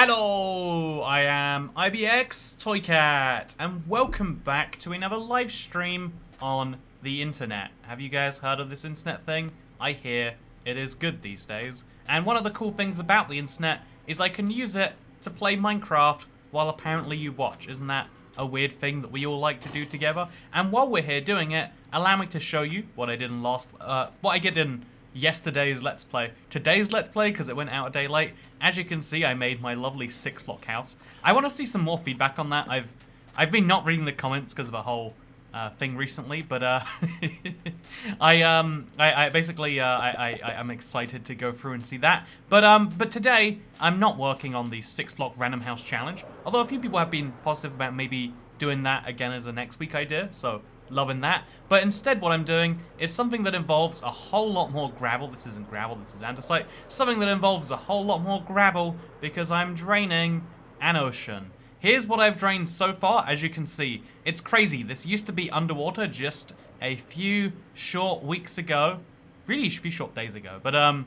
Hello, I am ibxtoycat, and welcome back to another live stream on the internet. Have you guys heard of this internet thing? I hear it is good these days. And one of the cool things about the internet is I can use it to play Minecraft while apparently you watch. Isn't that a weird thing that we all like to do together? And while we're here doing it, allow me to show you what I did in yesterday's Let's Play. Today's Let's Play, because it went out a day late. As you can see, I made my lovely 6-block house. I want to see some more feedback on that. I've been not reading the comments because of a whole thing recently, but I'm excited to go through and see that. But today I'm not working on the 6-block random house challenge. Although a few people have been positive about maybe doing that again as a next week idea, so loving that. But instead what I'm doing is something that involves a whole lot more gravel. This isn't gravel, this is andesite. Something that involves a whole lot more gravel because I'm draining an ocean. Here's what I've drained so far. As you can see, it's crazy. This used to be underwater just a few short weeks ago. Really a few short days ago. But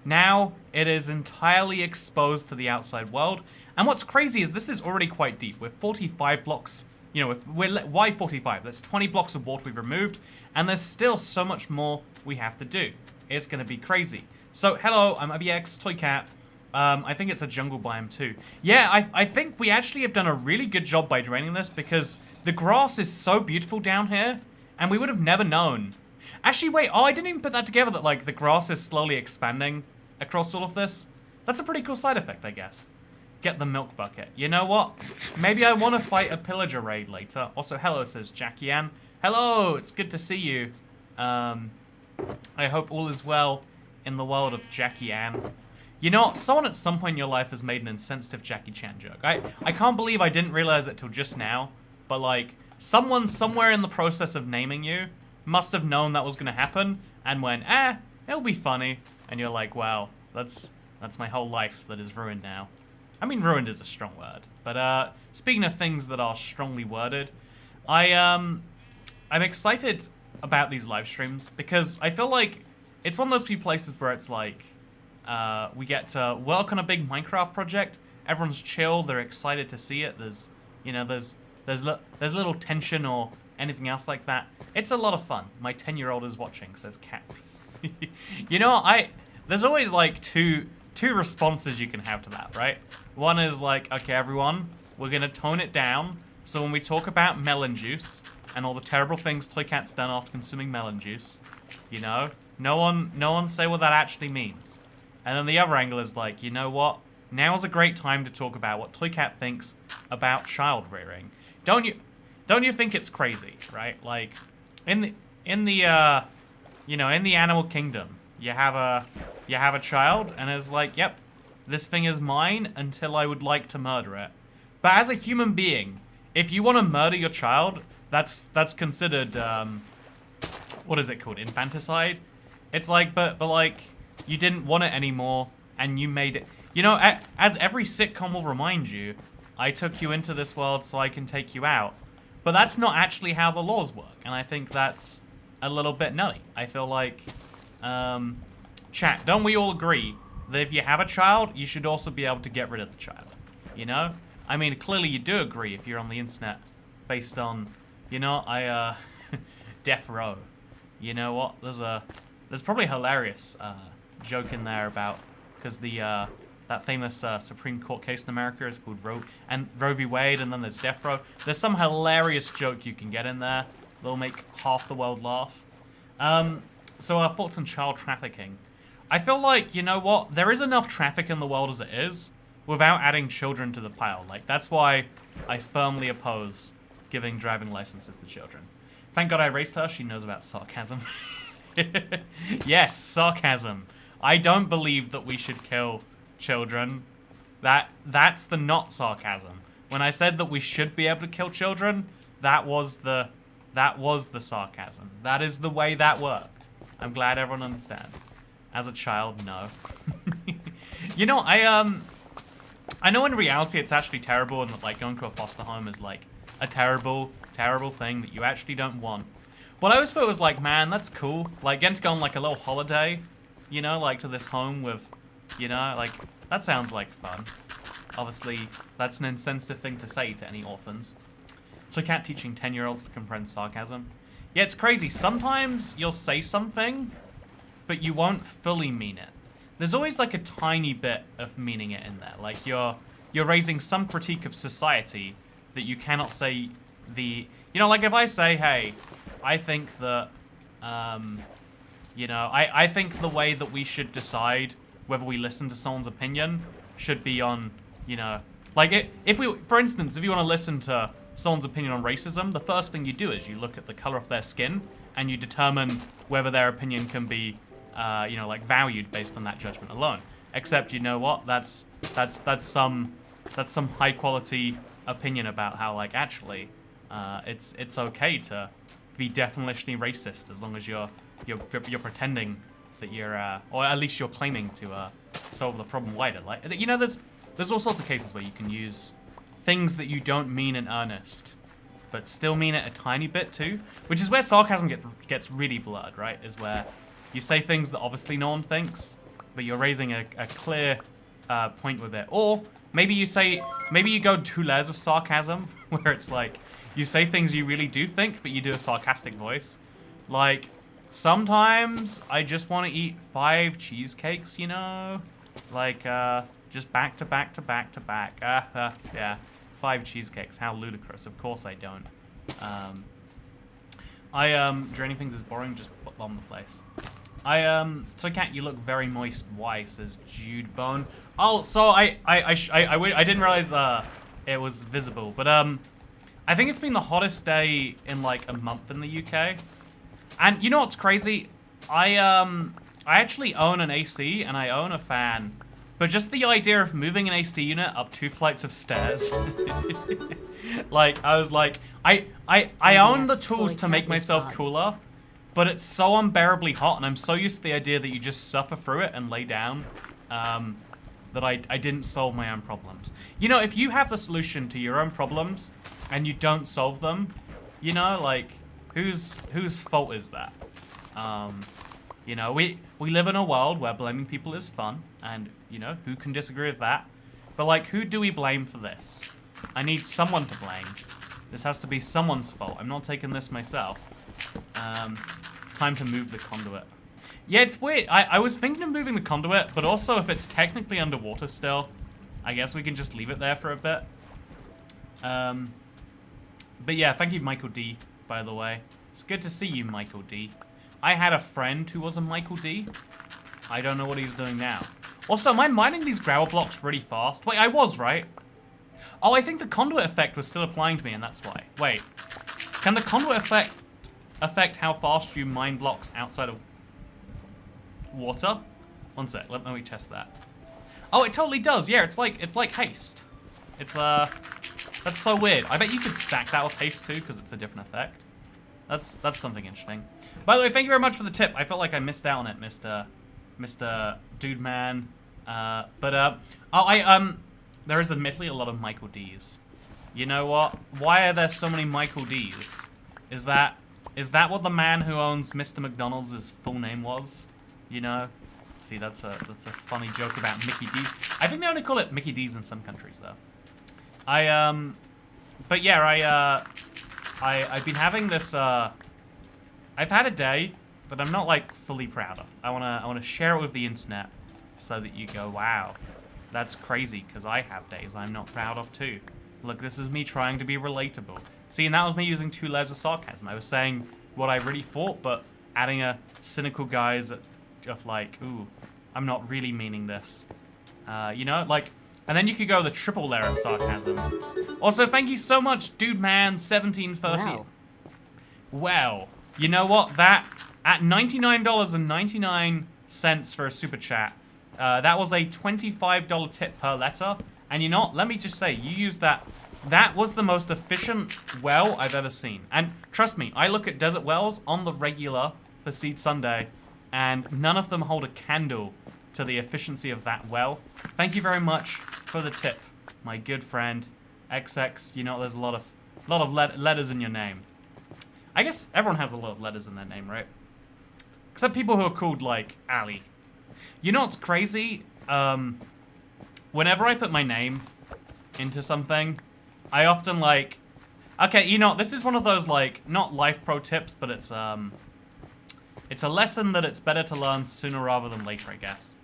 now it is entirely exposed to the outside world. And what's crazy is this is already quite deep. We're 45 blocks. You know, why 45? That's 20 blocks of water we've removed, and there's still so much more we have to do. It's gonna be crazy. So, hello, I'm ibxtoycat. I think it's a jungle biome too. Yeah, I think we actually have done a really good job by draining this because the grass is so beautiful down here, and we would have never known. Actually, wait, I didn't even put that together that, like, the grass is slowly expanding across all of this. That's a pretty cool side effect, I guess. Get the milk bucket. You know what? Maybe I want to fight a pillager raid later. Also, hello, says Jackie Ann. Hello, it's good to see you. I hope all is well in the world of Jackie Ann. You know, someone at some point in your life has made an insensitive Jackie Chan joke. I can't believe I didn't realize it till just now. But, like, someone somewhere in the process of naming you must have known that was going to happen and went, it'll be funny. And you're like, wow, that's my whole life that is ruined now. I mean, ruined is a strong word, but speaking of things that are strongly worded, I'm excited about these live streams because I feel like it's one of those few places where it's like we get to work on a big Minecraft project. Everyone's chill, they're excited to see it. There's little tension or anything else like that. It's a lot of fun. My 10-year-old is watching, says Cat. You know, there's always like two responses you can have to that, right? One is like, okay, everyone, we're gonna tone it down. So when we talk about melon juice and all the terrible things Toycat's done after consuming melon juice, you know, no one say what that actually means. And then the other angle is like, you know what? Now's a great time to talk about what Toycat thinks about child rearing. Don't you think it's crazy, right? Like, in the animal kingdom, you have a child, and it's like, yep, this thing is mine until I would like to murder it. But as a human being, if you want to murder your child, that's considered, what is it called? Infanticide? It's like, but like, you didn't want it anymore, and you made it. You know, as every sitcom will remind you, I took you into this world so I can take you out. But that's not actually how the laws work, and I think that's a little bit nutty. I feel like, chat, don't we all agree that if you have a child, you should also be able to get rid of the child? You know? I mean, clearly you do agree if you're on the internet based on, you know, death row. You know what? There's probably a hilarious joke in there about, because that famous Supreme Court case in America is called Roe v. Wade, and then there's death row. There's some hilarious joke you can get in there that'll make half the world laugh. So our thoughts on child trafficking. I feel like, you know what, there is enough traffic in the world as it is without adding children to the pile. Like, that's why I firmly oppose giving driving licenses to children. Thank God I raised her, she knows about sarcasm. Yes, sarcasm. I don't believe that we should kill children. That's the not sarcasm. When I said that we should be able to kill children, that was the sarcasm. That is the way that worked. I'm glad everyone understands. As a child, no. You know, I know in reality it's actually terrible, and that, like, going to a foster home is like a terrible, terrible thing that you actually don't want. But I always thought it was like, man, that's cool. Like, getting to go on like a little holiday, you know, like to this home with, you know, like, that sounds like fun. obviously, that's an insensitive thing to say to any orphans. So cat teaching 10-year-olds to comprehend sarcasm. Yeah, it's crazy. Sometimes you'll say something, but you won't fully mean it. There's always like a tiny bit of meaning it in there. Like you're raising some critique of society that you cannot say the... You know, like if I say, hey, I think that, you know, I think the way that we should decide whether we listen to someone's opinion should be on, you know... Like, if we, for instance, if you want to listen to someone's opinion on racism, the first thing you do is you look at the color of their skin and you determine whether their opinion can be, you know, like valued based on that judgment alone. Except, you know what? That's some high quality opinion about how, like, actually, it's okay to be definitionally racist as long as you're pretending that you're, or at least you're claiming to solve the problem wider. Like, you know, there's all sorts of cases where you can use things that you don't mean in earnest, but still mean it a tiny bit too, which is where sarcasm gets really blurred, right? Is where you say things that obviously no one thinks, but you're raising a clear point with it. Or maybe you go 2 layers of sarcasm, where it's like, you say things you really do think, but you do a sarcastic voice. Like, sometimes I just want to eat 5 cheesecakes, you know? Like, just back to back to back to back. Yeah. 5 cheesecakes. How ludicrous. Of course I don't. Draining things is boring. Just bomb the place. So Cat, you look very moist. Why? Says Jude Bone. Oh, so I didn't realize it was visible, but I think it's been the hottest day in like a month in the UK. And you know what's crazy? I actually own an AC and I own a fan, but just the idea of moving an AC unit up 2 flights of stairs, like I was like, I own the tools to make myself cooler, but it's so unbearably hot, and I'm so used to the idea that you just suffer through it and lay down, that I didn't solve my own problems. You know, if you have the solution to your own problems and you don't solve them, you know, like, whose fault is that? You know, we live in a world where blaming people is fun, and, you know, who can disagree with that? But, like, who do we blame for this? I need someone to blame. This has to be someone's fault. I'm not taking this myself. Time to move the conduit. Yeah, it's weird. I was thinking of moving the conduit, but also if it's technically underwater still, I guess we can just leave it there for a bit. But yeah, thank you, Michael D, by the way. It's good to see you, Michael D. I had a friend who was a Michael D. I don't know what he's doing now. Also, am I mining these gravel blocks really fast? Wait, I was, right? Oh, I think the conduit effect was still applying to me, and that's why. Wait. Can the conduit effect affect how fast you mine blocks outside of water? One sec, let me test that. Oh, it totally does. Yeah, it's like haste. It's that's so weird. I bet you could stack that with haste too, because it's a different effect. That's something interesting. By the way, thank you very much for the tip. I felt like I missed out on it, Mr. Dude Man. There is admittedly a lot of Michael D's. You know what? Why are there so many Michael D's? Is that what the man who owns Mr. McDonald's full name was? You know? See, that's a funny joke about Mickey D's. I think they only call it Mickey D's in some countries though. But yeah, I've been having this, I've had a day that I'm not, like, fully proud of. I wanna share it with the internet so that you go, wow, that's crazy, because I have days I'm not proud of too. Look, this is me trying to be relatable. See, and that was me using 2 layers of sarcasm. I was saying what I really thought, but adding a cynical guise of like, ooh, I'm not really meaning this. You know, like, and then you could go the triple layer of sarcasm. Also, thank you so much, Dude Man 1730. Well, you know what? That, at $99.99 for a super chat, that was a $25 tip per letter. And you know what? Let me just say, you used that. That was the most efficient well I've ever seen. And trust me, I look at desert wells on the regular for Seed Sunday, and none of them hold a candle to the efficiency of that well. Thank you very much for the tip, my good friend. XX, you know, there's a lot of letters in your name. I guess everyone has a lot of letters in their name, right? Except people who are called, like, Ali. You know what's crazy? Whenever I put my name into something, I often like... Okay, you know, this is one of those, like, not life pro tips, but it's a lesson that it's better to learn sooner rather than later, I guess.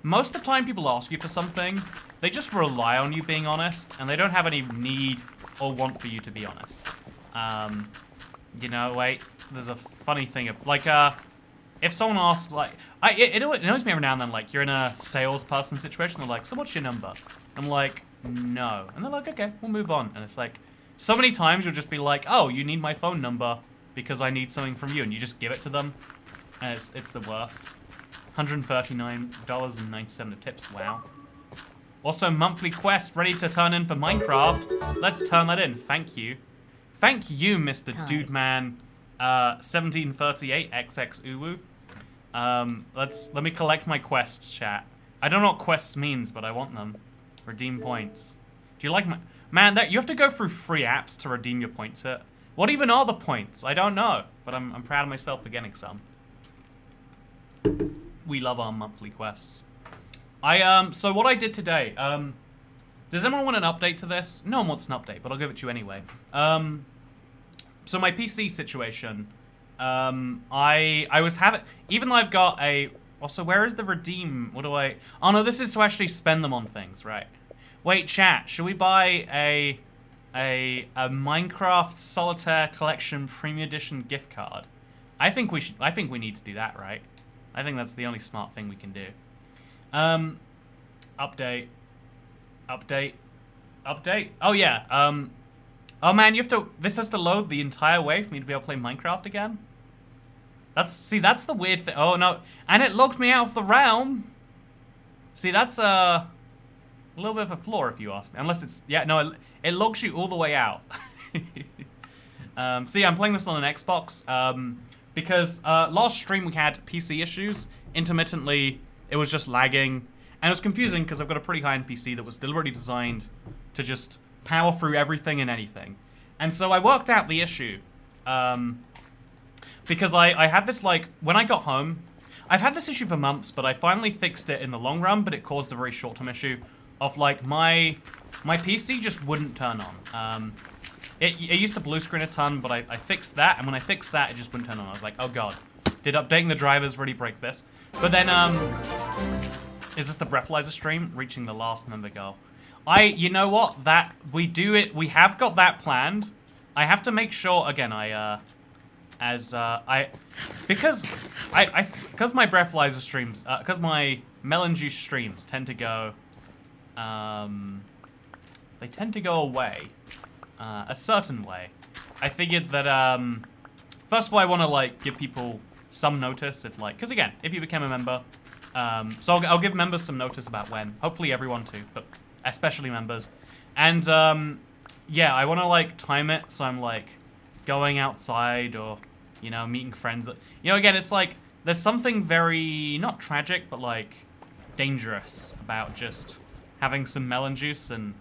Most of the time people ask you for something, they just rely on you being honest, and they don't have any need or want for you to be honest. You know, wait, there's a funny thing of, like, if someone asks, like, it annoys me every now and then, like, you're in a salesperson situation, they're like, so what's your number? I'm like, no. And they're like, okay, we'll move on. And it's like, so many times you'll just be like, oh, you need my phone number because I need something from you, and you just give it to them, and it's the worst. $139.97 of tips, wow. Also, monthly quest ready to turn in for Minecraft. Let's turn that in, thank you. Thank you, Mr. Dudeman, 1738XX Uwu. Let me collect my quests, chat. I don't know what quests means, but I want them. Redeem points. Do you like my... Man, you have to go through free apps to redeem your points here. What even are the points? I don't know, but I'm proud of myself for getting some. We love our monthly quests. So what I did today, does anyone want an update to this? No one wants an update, but I'll give it to you anyway. So my PC situation, I was having, even though I've got a, also where is the redeem? What do I, oh no, this is to actually spend them on things, right? Wait, chat, should we buy a Minecraft Solitaire Collection Premium Edition gift card? I think we need to do that, right? I think that's the only smart thing we can do. Update. Oh yeah, oh man, this has to load the entire way for me to be able to play Minecraft again? That's the weird thing. Oh no, and it logged me out of the realm. See, that's a little bit of a flaw if you ask me. Unless it's, yeah, no, it logs you all the way out. So yeah, I'm playing this on an Xbox, because last stream we had PC issues. Intermittently, it was just lagging. And it was confusing because I've got a pretty high-end PC that was deliberately designed to just power through everything and anything. And so I worked out the issue. Because I had this, like, when I got home, I've had this issue for months, but I finally fixed it in the long run, but it caused a very short-term issue of, like, my PC just wouldn't turn on. It used to blue screen a ton, but I fixed that, and when I fixed that, it just wouldn't turn on. I was like, oh god, did updating the drivers really break this? But then, is this the breathalyzer stream? Reaching the last member goal. You know what? We have got that planned. I have to make sure, again, because my breathalyzer streams, because my melon juice streams tend to go, they tend to go away, a certain way. I figured that, first of all, I want to, like, give people some notice if, like, because again, if you become a member, so I'll give members some notice about when. Hopefully everyone too, but especially members. And, yeah, I want to, like, time it so I'm, like, going outside or, you know, meeting friends. You know, again, it's like, there's something very, not tragic, but, like, dangerous about just having some melon juice and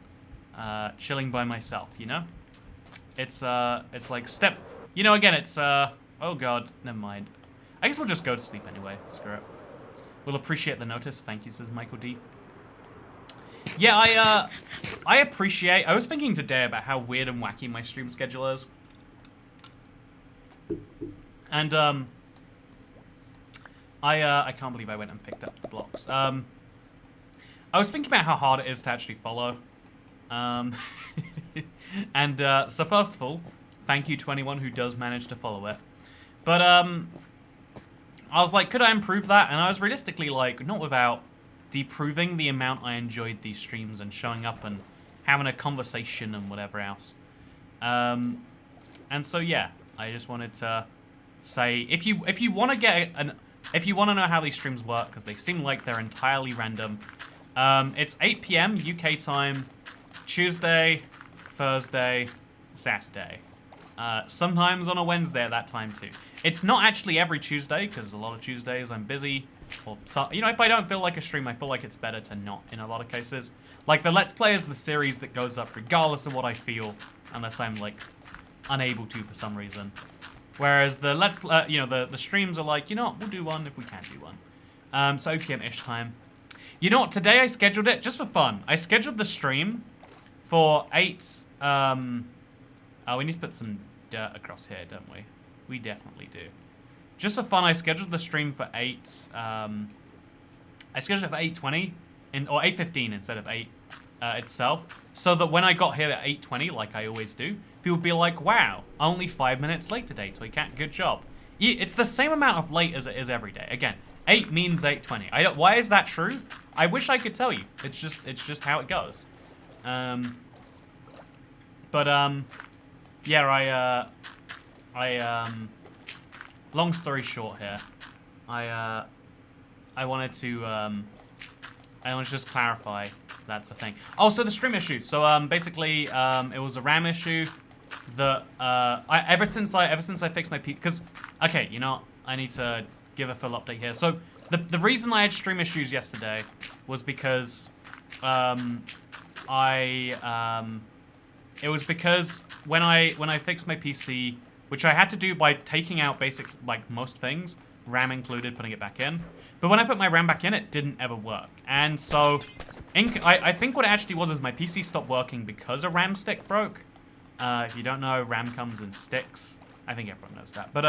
chilling by myself, you know? It's like you know, again, it's, oh god, never mind. I guess we'll just go to sleep anyway, screw it. We'll appreciate the notice, thank you, says Michael D. Yeah, I appreciate, I was thinking today about how weird and wacky my stream schedule is. And, I can't believe I went and picked up the blocks. I was thinking about how hard it is to actually follow. And, so first of all, thank you to anyone who does manage to follow it. But, I was like, could I improve that? And I was realistically like, not without deproving the amount I enjoyed these streams and showing up and having a conversation and whatever else. And so, yeah, I just wanted to say, if you want to get if you want to know how these streams work, because they seem like they're entirely random, it's 8 PM UK time, Tuesday, Thursday, Saturday. Sometimes on a Wednesday at that time too. It's not actually every Tuesday, because a lot of Tuesdays I'm busy. Or, so, you know, if I don't feel like a stream, I feel like it's better to not in a lot of cases. Like, the Let's Play is the series that goes up regardless of what I feel, unless I'm, like, unable to for some reason. Whereas the Let's Play, you know, the streams are like, you know what, we'll do one if we can do one. So 8 PM-ish time. You know what, today I scheduled it just for fun. I scheduled the stream for 8, oh, we need to put some dirt across here, don't we? We definitely do. Just for fun, I scheduled the stream for 8, I scheduled it for 8:20, or 8:15 instead of 8 itself, so that when I got here at 8:20, like I always do, people would be like, wow, only 5 minutes late today, Toycat, good job. It's the same amount of late as it is every day. Again, 8 means 8:20. Why is that true? I wish I could tell you. It's just how it goes. Yeah, long story short here, I wanted to just clarify that's a thing. Oh, so the stream issue. So basically, it was a RAM issue that ever since I fixed my because okay, you know, I need to give a full update here. So the reason I had stream issues yesterday was because it was because when I fixed my PC, which I had to do by taking out like most things, RAM included, putting it back in. But when I put my RAM back in, it didn't ever work. And so I think what it actually was is my PC stopped working because a RAM stick broke. If you don't know, RAM comes in sticks. I think everyone knows that. But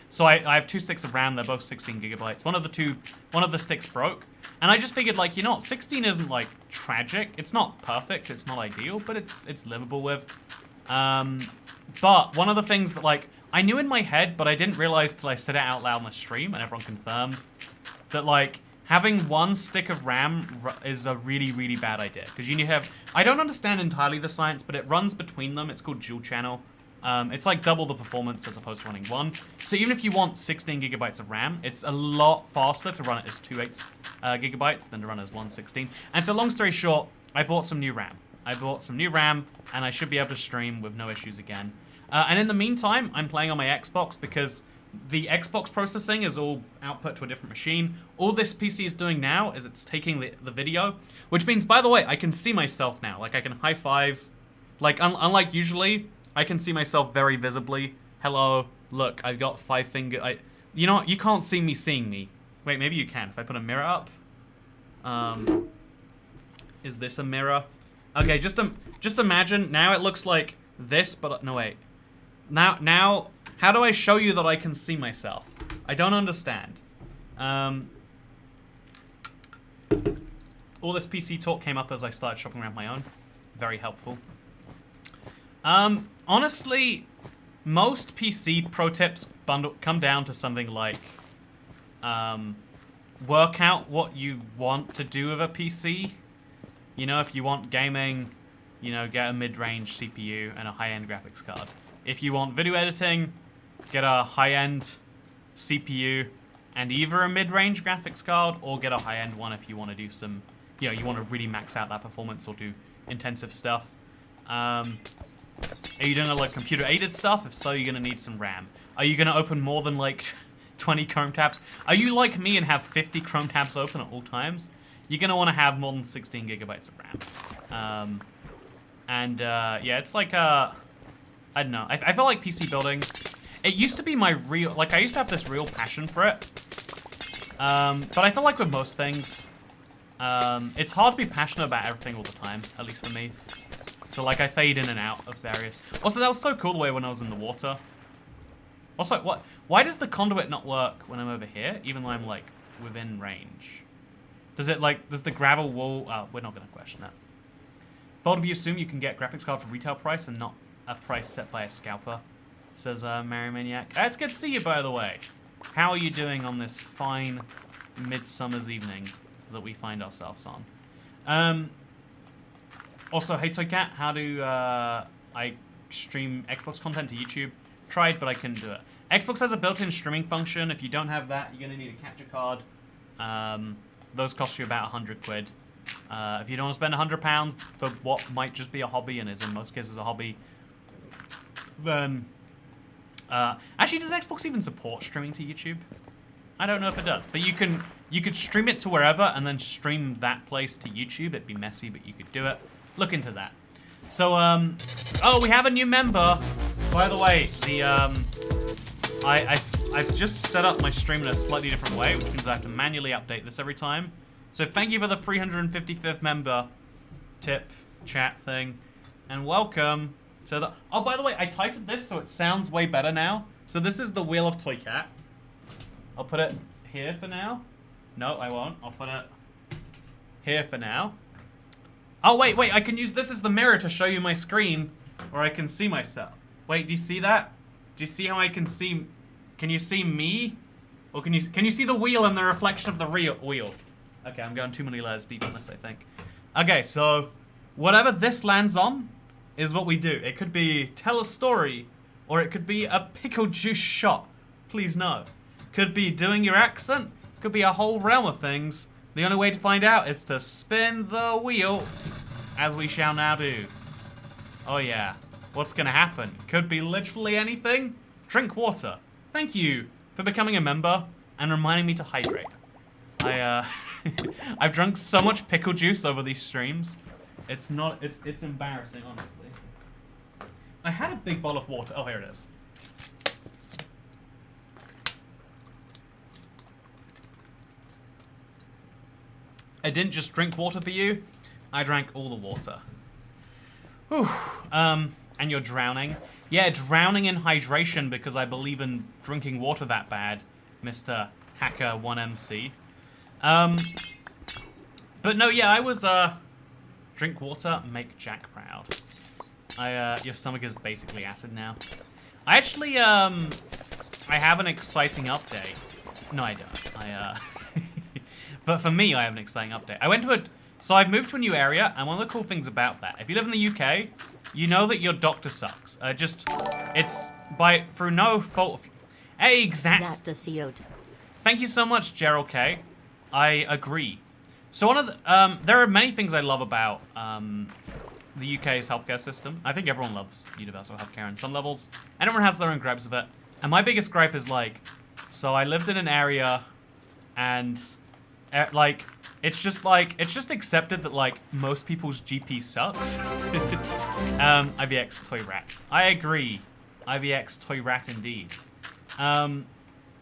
so I have 2 sticks of RAM. They're both 16 gigabytes. One of the sticks broke. And I just figured, like, you know what, 16 isn't, like, tragic. It's not perfect, it's not ideal, but it's livable with. But one of the things that, like, I knew in my head, but I didn't realize till I said it out loud on the stream, and everyone confirmed, that, like, having 1 stick of RAM is a really, really bad idea. Because you need to have... I don't understand entirely the science, but it runs between them. It's called dual channel. It's like double the performance as opposed to running 1. So even if you want 16 gigabytes of RAM, it's a lot faster to run it as 2 gigabytes than to run as 116. And so long story short, I bought some new RAM. And I should be able to stream with no issues again. And in the meantime, I'm playing on my Xbox because the Xbox processing is all output to a different machine. All this PC is doing now is it's taking the video, which means, by the way, I can see myself now. Like, I can high five. Like, unlike usually... I can see myself very visibly. Hello, look, I've got 5 fingers. You know what? You can't see me seeing me. Wait, maybe you can. If I put a mirror up. Is this a mirror? Okay, just imagine. Now it looks like this, but no, wait. Now, how do I show you that I can see myself? I don't understand. All this PC talk came up as I started shopping around my own. Very helpful. Honestly, most PC pro tips come down to something like, work out what you want to do with a PC. You know, if you want gaming, you know, get a mid-range CPU and a high-end graphics card. If you want video editing, get a high-end CPU and either a mid-range graphics card or get a high-end one if you want to do some, you know, you want to really max out that performance or do intensive stuff. Are you doing a, like, computer-aided stuff? If so, you're going to need some RAM. Are you going to open more than, like, 20 Chrome tabs? Are you like me and have 50 Chrome tabs open at all times? You're going to want to have more than 16 gigabytes of RAM. Yeah, it's like, I don't know. I feel like PC building... It used to be my real... Like, I used to have this real passion for it. But I feel like with most things, it's hard to be passionate about everything all the time, at least for me. So, like, I fade in and out of various... Also, that was so cool the way when I was in the water. Also, why does the conduit not work when I'm over here, even though I'm, like, within range? Does it, like, does the gravel wall... Oh, we're not going to question that. Bold of you assume you can get graphics card for retail price and not a price set by a scalper, says Mary Maniac. It's good to see you, by the way. How are you doing on this fine midsummer's evening that we find ourselves on? Also, hey Toycat, how do I stream Xbox content to YouTube? Tried, but I couldn't do it. Xbox has a built-in streaming function. If you don't have that, you're going to need a capture card. Those cost you about 100 quid. If you don't want to spend £100 for what might just be a hobby, and is in most cases a hobby, then... actually, does Xbox even support streaming to YouTube? I don't know if it does, but you could stream it to wherever and then stream that place to YouTube. It'd be messy, but you could do it. Look into that. So, oh, we have a new member. By the way, I've just set up my stream in a slightly different way, which means I have to manually update this every time. So thank you for the 355th member tip. chat thing. And welcome to the... Oh, by the way, I titled this so it sounds way better now. So this is the Wheel of Toycat. I'll put it here for now. No, I won't. I'll put it here for now. Oh, wait, I can use this as the mirror to show you my screen where I can see myself. Wait, do you see that? Do you see how I can see... Can you see me? Or can you see the wheel and the reflection of the wheel? Okay, I'm going too many layers deep on this, I think. Okay, so whatever this lands on is what we do. It could be tell a story, or it could be a pickle juice shot. Please no. Could be doing your accent. Could be a whole realm of things. The only way to find out is to spin the wheel, as we shall now do. Oh yeah. What's gonna happen? Could be literally anything. Drink water. Thank you for becoming a member and reminding me to hydrate. I've drunk so much pickle juice over these streams. It's embarrassing, honestly. I had a big bowl of water. Oh, here it is. I didn't just drink water for you. I drank all the water. Whew. And you're drowning. Yeah, drowning in hydration because I believe in drinking water that bad, Mr. Hacker1MC. But no, yeah, I was, drink water, make Jack proud. Your stomach is basically acid now. I actually, I have an exciting update. No, I don't. But for me, I have an exciting update. So I've moved to a new area, and one of the cool things about that, if you live in the UK, you know that your doctor sucks. It's through no fault of... Exact. Thank you so much, Gerald K. I agree. So one of the, there are many things I love about the UK's healthcare system. I think everyone loves universal healthcare on some levels, and everyone has their own gripes of it. And my biggest gripe is like, so I lived in an area, and like, it's just accepted that like most people's GP sucks. IBX Toy Rat. I agree. IBX Toy Rat indeed.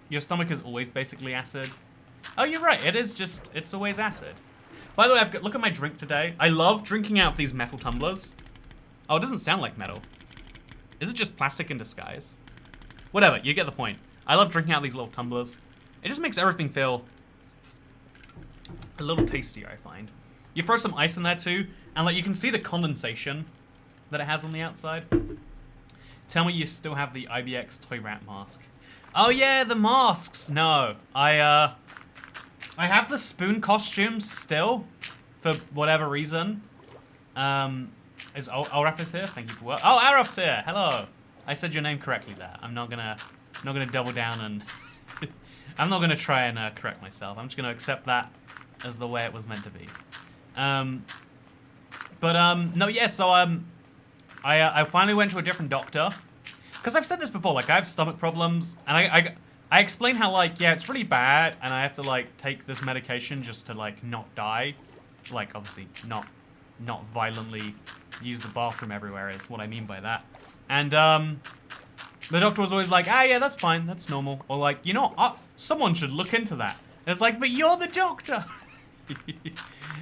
Your stomach is always basically acid. Oh, you're right. It's always acid. By the way, look at my drink today. I love drinking out of these metal tumblers. Oh, it doesn't sound like metal. Is it just plastic in disguise? Whatever, you get the point. I love drinking out of these little tumblers. It just makes everything feel a little tastier, I find. You throw some ice in there too, and like you can see the condensation that it has on the outside. Tell me you still have the IBX Toy Rat mask. Oh yeah, the masks. No, I have the spoon costumes still, for whatever reason. Is Araf's here? Thank you for work. Oh, Araf's here. Hello. I said your name correctly there. I'm not gonna double down and I'm not gonna try and correct myself. I'm just gonna accept that as the way it was meant to be. No, yeah. So I finally went to a different doctor. Because I've said this before, like, I have stomach problems, and I explain how, like, yeah, it's really bad, and I have to, like, take this medication just to, like, not die. Like, obviously, not violently use the bathroom everywhere is what I mean by that. And, the doctor was always like, ah, yeah, that's fine, that's normal. Or, like, you know, someone should look into that. And it's like, but you're the doctor!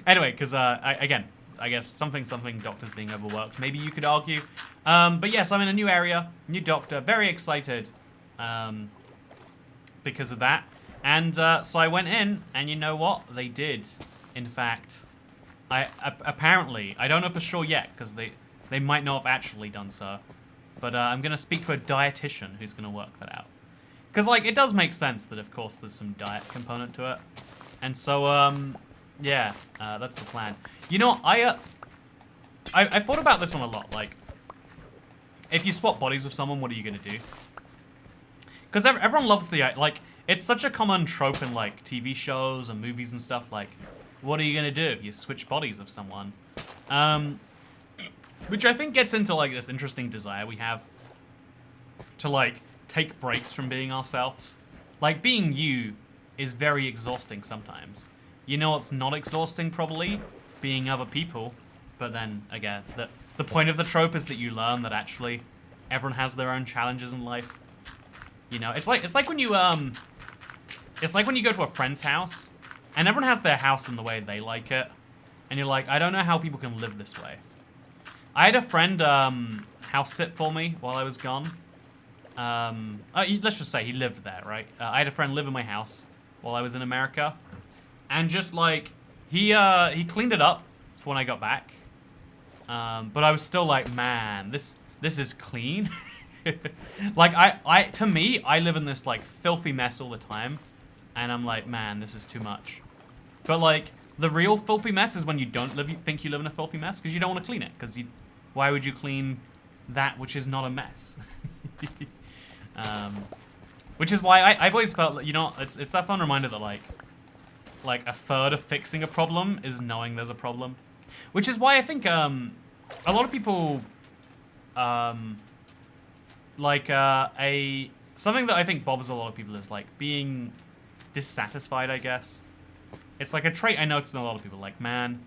Anyway, because, again, I guess something doctors being overworked. Maybe you could argue. But yes, I'm in a new area, new doctor, very excited because of that. And so I went in, and you know what? They did, in fact. Apparently, I don't know for sure yet, because they might not have actually done so. But I'm going to speak to a dietitian who's going to work that out. Because, like, it does make sense that, of course, there's some diet component to it. And so, yeah, that's the plan. You know, I thought about this one a lot. Like, if you swap bodies with someone, what are you gonna do? Because everyone loves the, like, it's such a common trope in, like, TV shows and movies and stuff. Like, what are you gonna do if you switch bodies with someone? Which I think gets into, like, this interesting desire we have to, like, take breaks from being ourselves. Like, being you is very exhausting sometimes. You know what's not exhausting, probably? Being other people. But then, again, the point of the trope is that you learn that actually everyone has their own challenges in life. You know, it's like when you go to a friend's house, and everyone has their house in the way they like it, and you're like, I don't know how people can live this way. I had a friend house sit for me while I was gone. Let's just say he lived there, right? I had a friend live in my house while I was in America, and just like he cleaned it up for when I got back. But I was still like, man, this is clean. Like to me, I live in this like filthy mess all the time, and I'm like, man, this is too much. But like the real filthy mess is when you don't think you live in a filthy mess because you don't want to clean it. Because why would you clean that which is not a mess? Which is why I've always felt, you know, it's that fun reminder that like a third of fixing a problem is knowing there's a problem. Which is why I think a lot of people something that I think bothers a lot of people is like being dissatisfied, I guess. It's like a trait I noticed in a lot of people, like, man,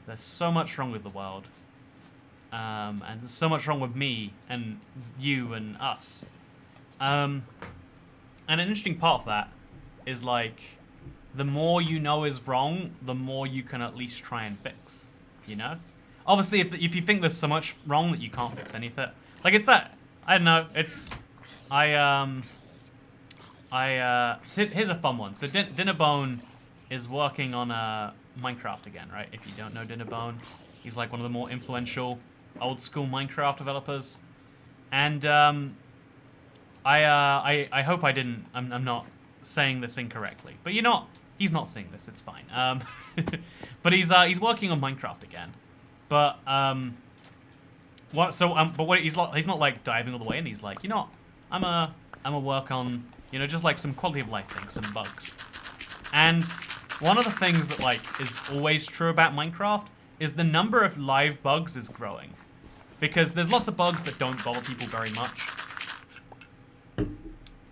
there's so much wrong with the world. And there's so much wrong with me and you and us. And an interesting part of that is like the more you know is wrong, the more you can at least try and fix, you know? Obviously, if you think there's so much wrong that you can't fix anything, like it's that, I don't know, it's, here's a fun one. So Dinnerbone is working on Minecraft again, right? If you don't know Dinnerbone, he's like one of the more influential old school Minecraft developers. And I hope I didn't, I'm not saying this incorrectly, but he's not seeing this, it's fine. But he's working on Minecraft again. But he's not like diving all the way in. He's like, I'm a work on, just like some quality of life things, some bugs. And one of the things that like is always true about Minecraft is the number of live bugs is growing, because there's lots of bugs that don't bother people very much.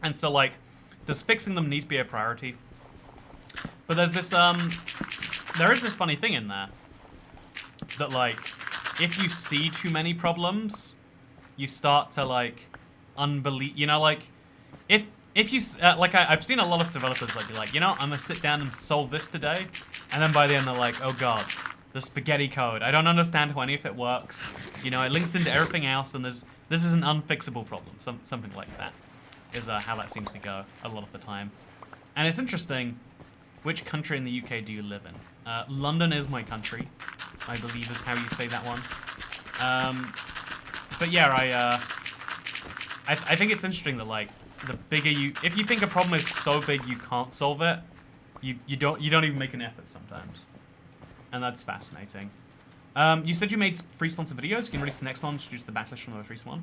And so like, does fixing them need to be a priority? But there's this there is this funny thing in there that like, if you see too many problems, you start to like unbelieve. Like if you like, I've seen a lot of developers like be like, I'm gonna sit down and solve this today, and then by the end they're like, oh god, the spaghetti code. I don't understand how any of it works. It links into everything else, and this is an unfixable problem. Something like that is how that seems to go a lot of the time. And it's interesting. Which country in the UK do you live in? London is my country, I believe is how you say that one. But yeah, I think it's interesting that like the bigger if you think a problem is so big you can't solve it, you don't even make an effort sometimes, and that's fascinating. You said you made free sponsored videos. You can release the next one, choose the backlash from the most recent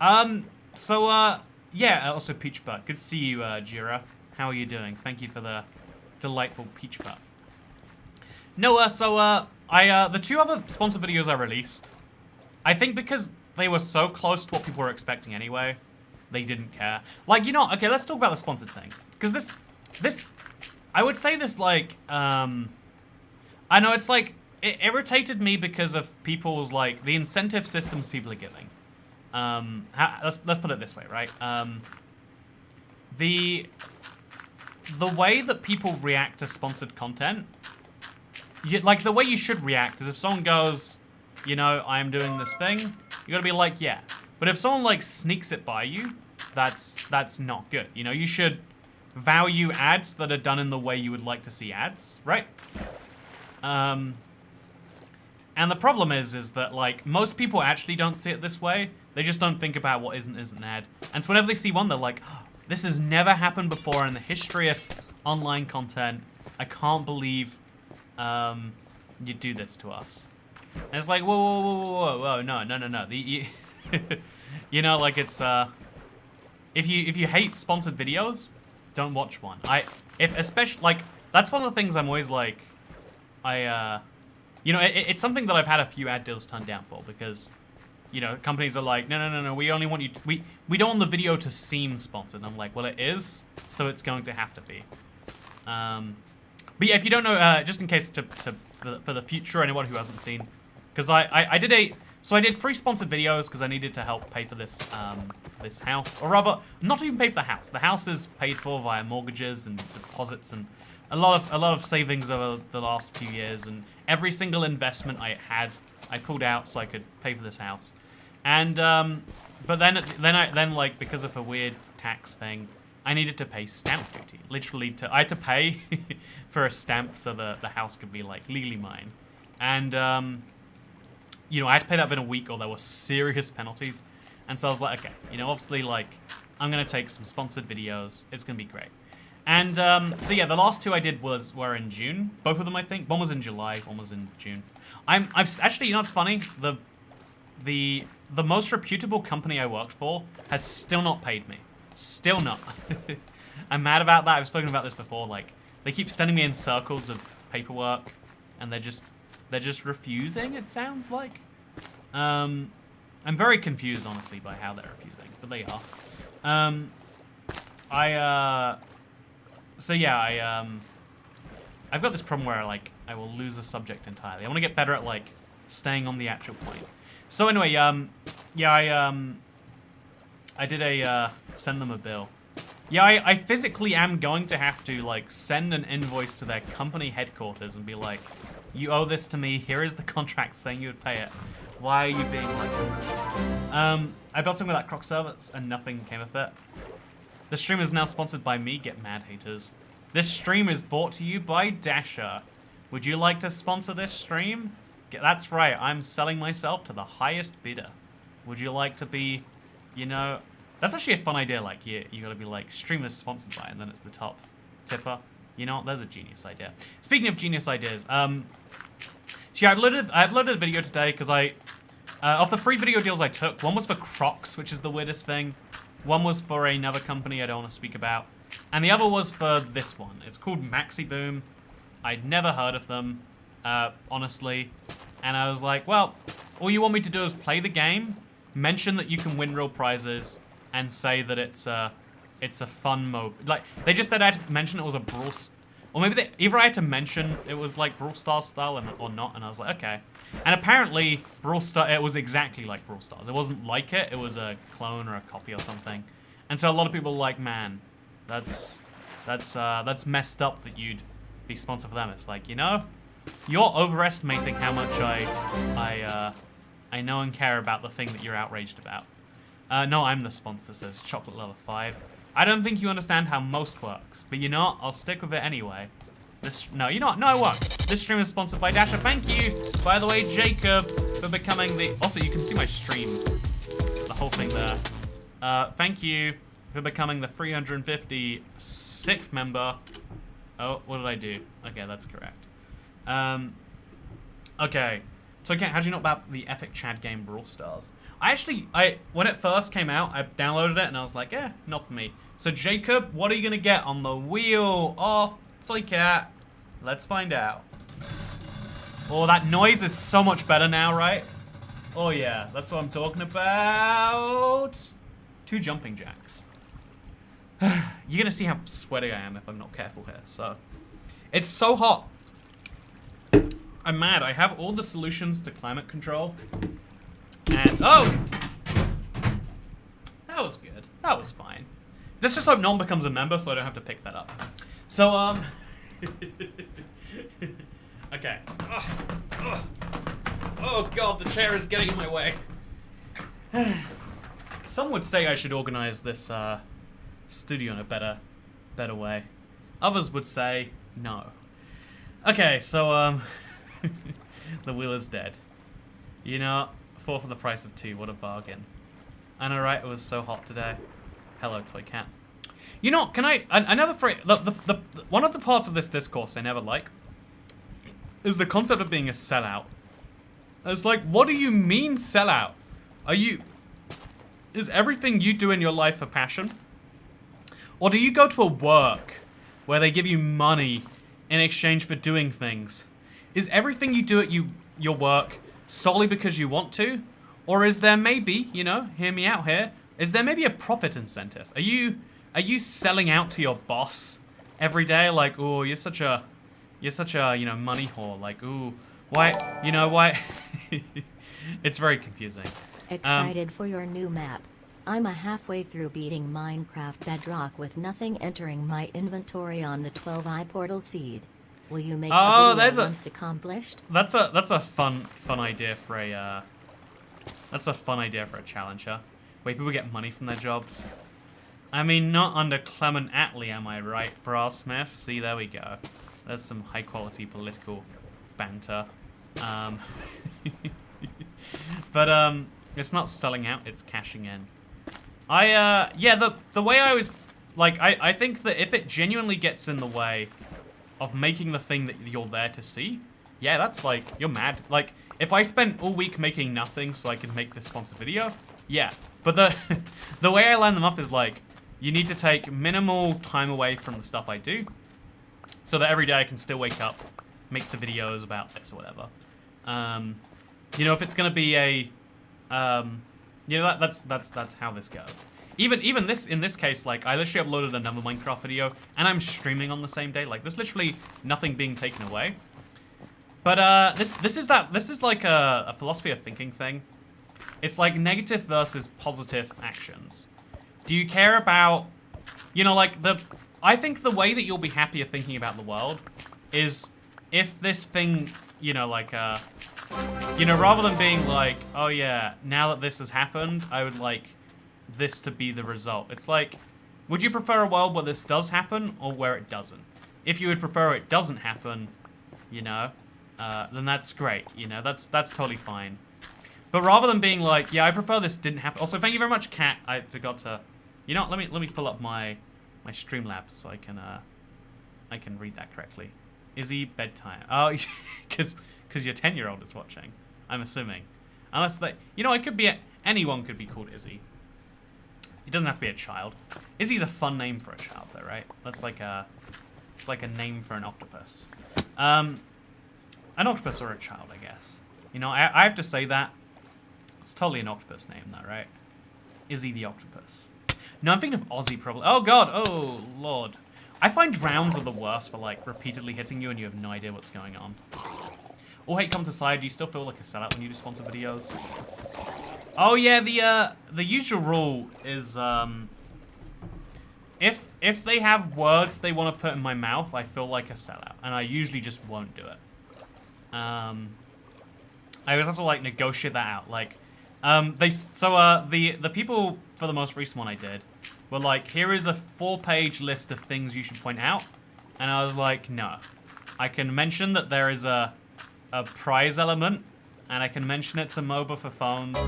one. Yeah. Also Peach Butt. Good to see you, Jira. How are you doing? Thank you for the delightful peach butt. No, the two other sponsored videos I released, I think because they were so close to what people were expecting anyway, they didn't care. Like, okay, let's talk about the sponsored thing. Because this, I would say this, like, I know it's like, it irritated me because of people's, like, the incentive systems people are giving. Let's put it this way, right? The way that people react to sponsored content, like the way you should react is if someone goes, I'm doing this thing, you gotta be like, yeah. But if someone like sneaks it by you, that's not good. You should value ads that are done in the way you would like to see ads, right? And the problem is that like most people actually don't see it this way. They just don't think about what isn't an ad. And so whenever they see one, they're like, oh, this has never happened before in the history of online content. I can't believe you do this to us. And it's like, whoa, no. Like it's if you hate sponsored videos, don't watch one. Especially like that's one of the things I'm always like, it's something that I've had a few ad deals turned down for because. Companies are like, no, we only want you to, we don't want the video to seem sponsored. And I'm like, well, it is, so it's going to have to be. But yeah, if you don't know, just in case for the future, anyone who hasn't seen, because I did free sponsored videos because I needed to help pay for this this house, or rather, not even pay for the house. The house is paid for via mortgages and deposits and a lot of savings over the last few years, and every single investment I had I pulled out so I could pay for this house. And, but then like, because of a weird tax thing, I needed to pay stamp duty. Literally, I had to pay for a stamp so the house could be, like, legally mine. And, you know, I had to pay that within a week or there were serious penalties. And so I was like, okay, you know, obviously, like, I'm going to take some sponsored videos. It's going to be great. And, so yeah, the last two I did were in June. Both of them, I think. One was in July, one was in June. I've actually, you know what's funny? The most reputable company I worked for has still not paid me. Still not. I'm mad about that. I've spoken about this before. Like, they keep sending me in circles of paperwork, and they're just refusing, it sounds like. I'm very confused, honestly, by how they're refusing, but they are. So yeah, I've got this problem where, like, I will lose a subject entirely. I want to get better at, like, staying on the actual point. So anyway, yeah, I did a, send them a bill. Yeah, I physically am going to have to, like, send an invoice to their company headquarters and be like, you owe this to me, here is the contract saying you would pay it. Why are you being like this? I built something with that Crocs service and nothing came of it. The stream is now sponsored by me, get mad haters. This stream is brought to you by Dasher. Would you like to sponsor this stream? That's right, I'm selling myself to the highest bidder. Would you like to be, you know... That's actually a fun idea, like, you gotta be like, stream is sponsored by, and then it's the top tipper. You know what, there's a genius idea. Speaking of genius ideas, so yeah, I uploaded a video today, because of the 3 video deals I took, one was for Crocs, which is the weirdest thing. One was for another company I don't want to speak about. And the other was for this one. It's called Maxi Boom. I'd never heard of them, honestly. And I was like, well, all you want me to do is play the game, mention that you can win real prizes, and say that it's a fun mode. Like, they just said I had to mention it was a Brawl... Or maybe either I had to mention it was like Brawl Stars style or not, and I was like, okay. And apparently, it was exactly like Brawl Stars. It wasn't like it was a clone or a copy or something. And so a lot of people were like, man, that's messed up that you'd be sponsored for them. It's like, you know, you're overestimating how much I know and care about the thing that you're outraged about. No, I'm the sponsor, says Chocolate Lover 5. I don't think you understand how most works, but you know what? I'll stick with it anyway. No, you know what? No, I won't. This stream is sponsored by Dasher. Thank you, by the way, Jacob, for becoming the... Also, you can see my stream, the whole thing there. Thank you for becoming the 356th member. Oh, what did I do? Okay, that's correct. Okay. So again, how do you know about the epic Chad game Brawl Stars? When it first came out, I downloaded it and I was like, eh, not for me. So Jacob, what are you gonna get on the wheel of Toycat? Let's find out. Oh, that noise is so much better now, right? Oh yeah, that's what I'm talking about. 2 jumping jacks. You're gonna see how sweaty I am if I'm not careful here. So, it's so hot. I'm mad. I have all the solutions to climate control. And, oh! That was good. That was fine. Let's just hope no one becomes a member so I don't have to pick that up. So, okay. Oh god, the chair is getting in my way. Some would say I should organize this, studio in a better way. Others would say no. Okay, so, the wheel is dead. You know, 4 for the price of 2. What a bargain. I know, right? It was so hot today. Hello, Toycat. You know, can I... Another phrase... One of the parts of this discourse I never like is the concept of being a sellout. It's like, what do you mean sellout? Is everything you do in your life a passion? Or do you go to a work where they give you money in exchange for doing things? Is everything you do at your work solely because you want to? Or is there maybe, you know, hear me out here, is there maybe a profit incentive? Are you selling out to your boss every day? Like, ooh, you're such a, you know, money whore. Like, ooh, why, you know, why? It's very confusing. Excited for your new map. I'm halfway through beating Minecraft Bedrock with nothing entering my inventory on the 12i portal seed. Will you make Oh, a there's video a- once accomplished? That's a fun idea for a that's a fun idea for a challenger. Wait, people get money from their jobs. I mean, not under Clement Attlee, am I right, Bra Smith? See, there we go. There's some high quality political banter. But it's not selling out, it's cashing in. Yeah, the way I was, like, I think that if it genuinely gets in the way of making the thing that you're there to see, yeah, that's like, you're mad. Like, if I spent all week making nothing so I could make this sponsored video, yeah. But the way I line them up is like, you need to take minimal time away from the stuff I do, so that every day I can still wake up, make the videos about this or whatever. You know, if it's gonna be a, you know, that's how this goes. Even this, in this case, like, I literally uploaded another Minecraft video, and I'm streaming on the same day. Like, there's literally nothing being taken away. But this is like a philosophy of thinking thing. It's like negative versus positive actions. Do you care about, you know, like I think the way that you'll be happier thinking about the world is if this thing, you know, like, you know, rather than being like, oh yeah, now that this has happened, I would like this to be the result. It's like, would you prefer a world where this does happen or where it doesn't? If you would prefer it doesn't happen, you know, then that's great. You know, that's totally fine. But rather than being like, yeah, I prefer this didn't happen. Also, thank you very much, Kat. I forgot to, you know, let me pull up my Streamlabs so I can read that correctly. Izzy bedtime. Oh, because your 10-year-old is watching. I'm assuming, unless they, you know, it could be anyone could be called Izzy. It doesn't have to be a child. Izzy's a fun name for a child, though, right? That's like it's like a name for an octopus. An octopus or a child, I guess. You know, I have to say that. It's totally an octopus name, though, right? Izzy the octopus. No, I'm thinking of Ozzy, probably. Oh, God. Oh, Lord. I find rounds are the worst for, like, repeatedly hitting you and you have no idea what's going on. All hate comes aside, do you still feel like a sellout when you do sponsor videos? Oh, yeah, the usual rule is, if they have words they want to put in my mouth, I feel like a sellout. And I usually just won't do it. I always have to, like, negotiate that out. Like, the people for the most recent one I did were like, here is a 4-page list of things you should point out. And I was like, no. I can mention that there is a prize element, and I can mention it's a MOBA for phones,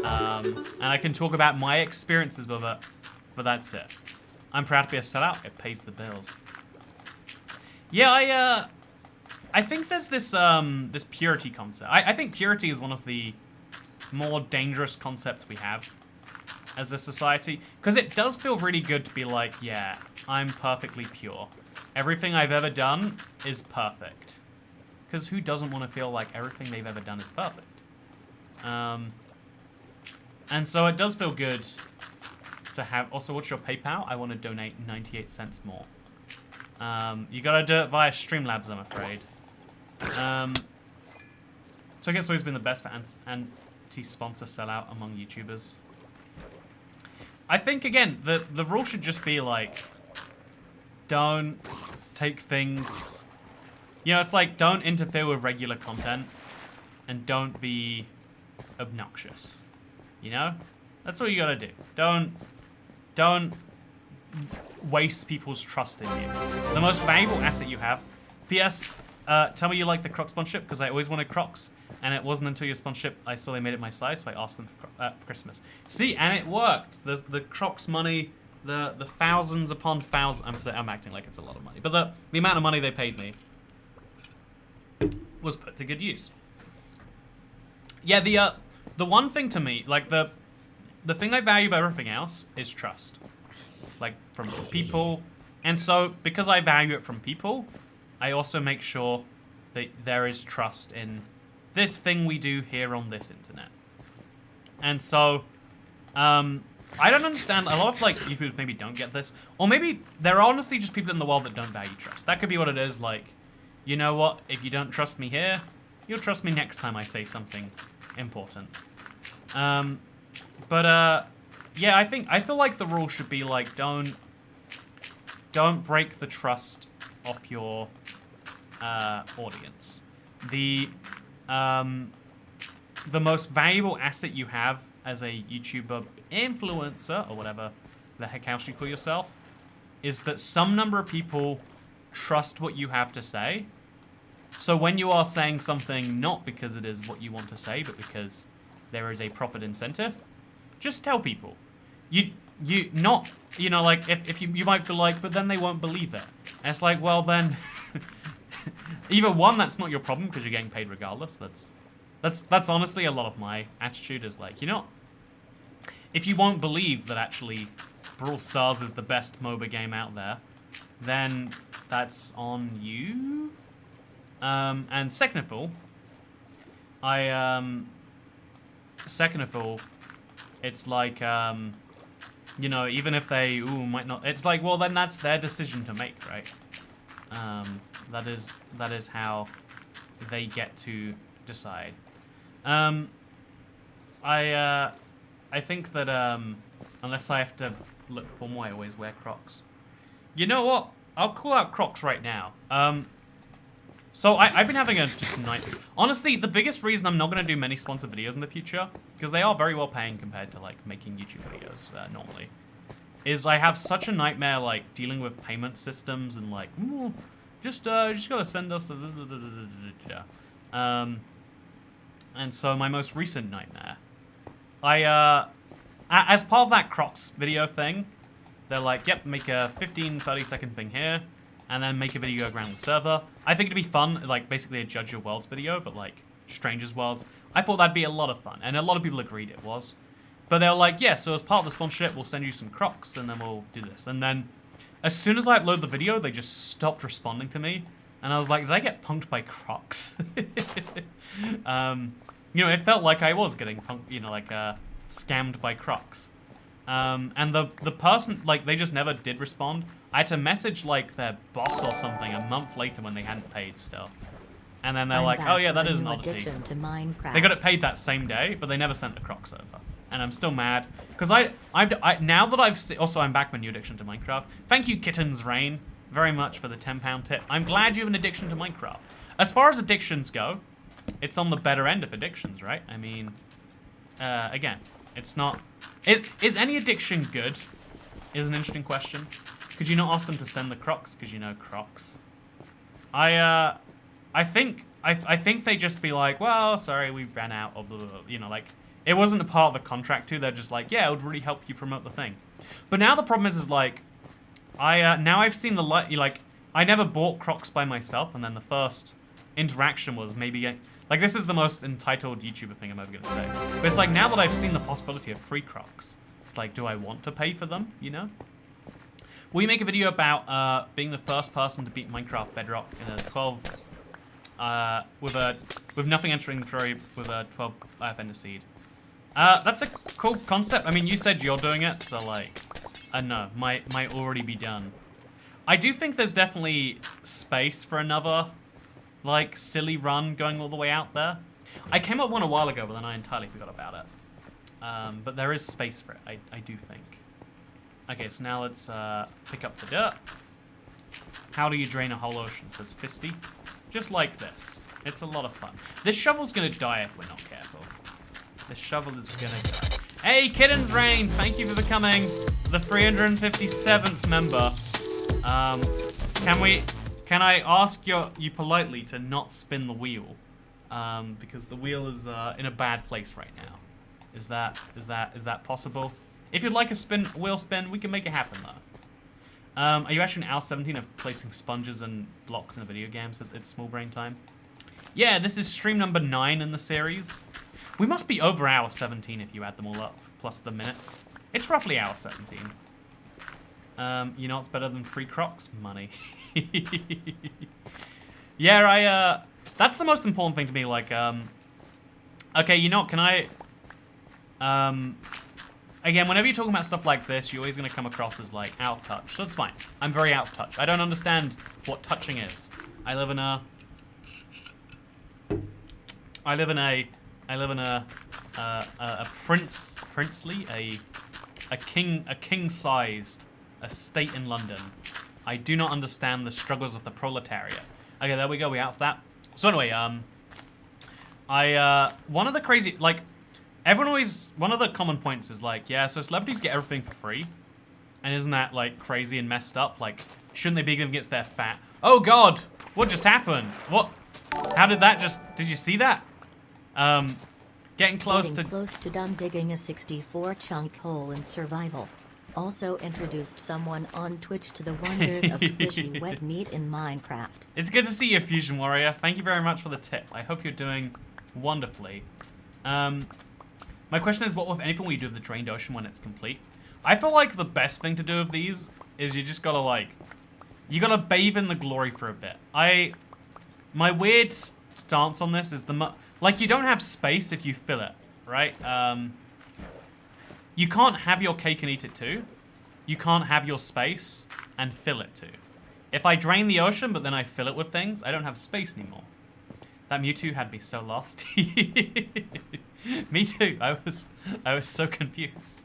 and I can talk about my experiences with it, but that's it. I'm proud to be a sellout. It pays the bills. Yeah, I think there's this this purity concept. I think purity is one of the more dangerous concepts we have as a society, because it does feel really good to be like, yeah, I'm perfectly pure. Everything I've ever done is perfect. Because who doesn't want to feel like everything they've ever done is perfect? And so it does feel good to have... Also, what's your PayPal? I want to donate 98 cents more. You gotta do it via Streamlabs, I'm afraid. So I guess always been the best for anti-sponsor sellout among YouTubers. I think, again, the rule should just be, like, don't take things... You know, it's like, don't interfere with regular content, and don't be obnoxious. You know? That's all you gotta do. Don't waste people's trust in you. The most valuable asset you have. P.S. Tell me you like the Crocs sponsorship, because I always wanted Crocs, and it wasn't until your sponsorship I saw they made it my size, so I asked them for Christmas. See, and it worked. The Crocs money, the thousands upon thousands. I'm acting like it's a lot of money, but the amount of money they paid me was put to good use. Yeah, the one thing to me, like the thing I value about everything else is trust. Like, from people. And so, because I value it from people, I also make sure that there is trust in this thing we do here on this internet. And so, I don't understand, a lot of, like, people maybe don't get this. Or maybe there are honestly just people in the world that don't value trust. That could be what it is, like, you know what, if you don't trust me here, you'll trust me next time I say something important. Yeah, I feel like the rule should be like, don't break the trust of your audience. The most valuable asset you have as a YouTuber influencer, or whatever the heck else you call yourself, is that some number of people trust what you have to say. So when you are saying something not because it is what you want to say, but because there is a profit incentive, just tell people. You not, you know, like, if you might feel like, but then they won't believe it. And it's like, well then, either one, that's not your problem because you're getting paid regardless. That's honestly a lot of my attitude is like, you know, if you won't believe that actually Brawl Stars is the best MOBA game out there, then that's on you. And second of all, it's like, you know, even if they might not, it's like, well, then that's their decision to make, right? That is how they get to decide. I think that unless I have to look for more, I always wear Crocs. You know what? I'll call out Crocs right now. So I've been having a just night. Honestly, the biggest reason I'm not going to do many sponsored videos in the future, because they are very well paying compared to like making YouTube videos normally, is I have such a nightmare like dealing with payment systems and like, just gotta send us and so my most recent nightmare, as part of that Crocs video thing, they're like, yep, make a 15-30 second thing here, and then make a video around the server. I think it'd be fun, like basically a Judge Your Worlds video, but like Strangers Worlds. I thought that'd be a lot of fun, and a lot of people agreed it was. But they were like, yeah, so as part of the sponsorship, we'll send you some Crocs, and then we'll do this. And then, as soon as I upload the video, they just stopped responding to me. And I was like, did I get punked by Crocs? You know, it felt like I was getting punked, you know, like, scammed by Crocs. And the person, like, they just never did respond. I had to message, like, their boss or something a month later when they hadn't paid still. And then they're like, oh yeah, that is an oddity. They got it paid that same day, but they never sent the Crocs over. And I'm still mad. Because now that I've also, I'm back with a new addiction to Minecraft. Thank you, Kittens Rain, very much for the £10 tip. I'm glad you have an addiction to Minecraft. As far as addictions go, it's on the better end of addictions, right? I mean, again, it's not... Is any addiction good? Is an interesting question. Could you not ask them to send the Crocs? Because you know Crocs. I think they just be like, well, sorry, we ran out of blah, blah, blah. You know, like, it wasn't a part of the contract too. They're just like, yeah, it would really help you promote the thing. But now the problem is like, now I've seen the light, like, I never bought Crocs by myself, and then the first interaction was maybe getting, like, this is the most entitled YouTuber thing I'm ever gonna say. But it's like, now that I've seen the possibility of free Crocs, it's like, do I want to pay for them, you know? Will you make a video about being the first person to beat Minecraft Bedrock in a 12, with nothing entering the trophy with a 12 Infanticide? That's a cool concept. I mean, you said you're doing it, so like, I don't know, might already be done. I do think there's definitely space for another, like, silly run going all the way out there. I came up one a while ago, but then I entirely forgot about it. But there is space for it, I do think. Okay, so now let's pick up the dirt. How do you drain a whole ocean, says Fisty. Just like this. It's a lot of fun. This shovel's gonna die if we're not careful. This shovel is gonna die. Hey, Kittens Rain, thank you for becoming the 357th member. Can I ask you politely to not spin the wheel? Because the wheel is in a bad place right now. Is that possible? If you'd like a wheel spin, we can make it happen though. Are you actually in Al 17 of placing sponges and blocks in a video game? Says it's small brain time. Yeah, this is stream number 9 in the series. We must be over hour 17 if you add them all up, plus the minutes. It's roughly hour 17. You know what's better than free Crocs? Money. Yeah, that's the most important thing to me, like, okay, you know what, can I, again, whenever you're talking about stuff like this, you're always going to come across as, like, out of touch, so it's fine. I'm very out of touch. I don't understand what touching is. I live in a king-sized estate in London. I do not understand the struggles of the proletariat. Okay, there we go. We out for that. So anyway, one of the crazy, like, everyone always, one of the common points is like, yeah, so celebrities get everything for free. And isn't that, like, crazy and messed up? Like, shouldn't they be giving it to their fat? Oh, God! What just happened? What? How did that just, did you see that? Getting close to done digging a 64 chunk hole in survival. Also introduced someone on Twitch to the wonders of squishy wet meat in Minecraft. It's good to see you, Fusion Warrior. Thank you very much for the tip. I hope you're doing wonderfully. My question is, what, if anything, will you do with the drained ocean when it's complete? I feel like the best thing to do with these is you just gotta, like, you gotta bathe in the glory for a bit. My weird stance on this is like, you don't have space if you fill it, right? You can't have your cake and eat it too. You can't have your space and fill it too. If I drain the ocean, but then I fill it with things, I don't have space anymore. That Mewtwo had me so lost. Me too. I was so confused.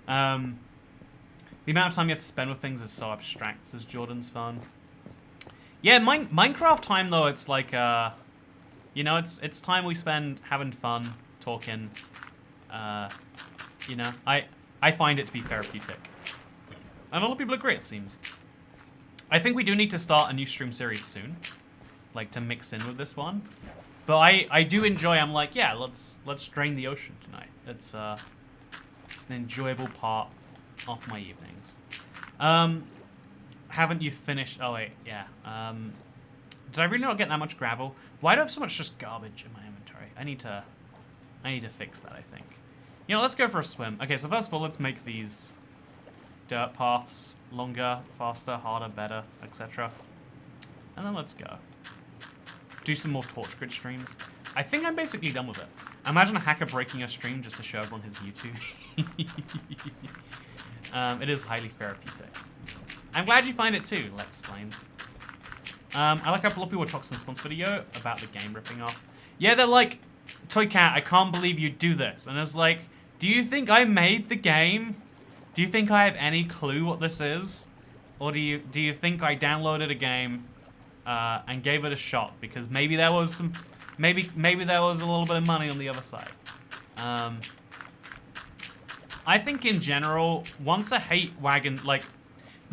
The amount of time you have to spend with things is so abstract, says Jordan's phone. Yeah, Minecraft time though, it's like, you know, it's time we spend having fun, talking. You know, I find it to be therapeutic. And a lot of people agree, it seems. I think we do need to start a new stream series soon, like to mix in with this one. But I do enjoy. I'm like, yeah, let's drain the ocean tonight. It's an enjoyable part of my evenings. Haven't you finished? Oh wait, yeah. Did I really not get that much gravel? Why do I have so much just garbage in my inventory? I need to fix that, I think. You know, let's go for a swim. Okay, so first of all, let's make these dirt paths longer, faster, harder, better, etc. And then let's go. Do some more Torch Grid streams. I think I'm basically done with it. Imagine a hacker breaking a stream just to show everyone his Mewtwo. It is highly therapeutic. I'm glad you find it too, Lex explains. I like how a lot of people talked in the sponsor video about the game ripping off. Yeah, they're like, Toycat, I can't believe you do this. And it's like, do you think I made the game? Do you think I have any clue what this is? Or do you think I downloaded a game and gave it a shot because maybe there was some, maybe there was a little bit of money on the other side. I think in general, once a hate wagon, like,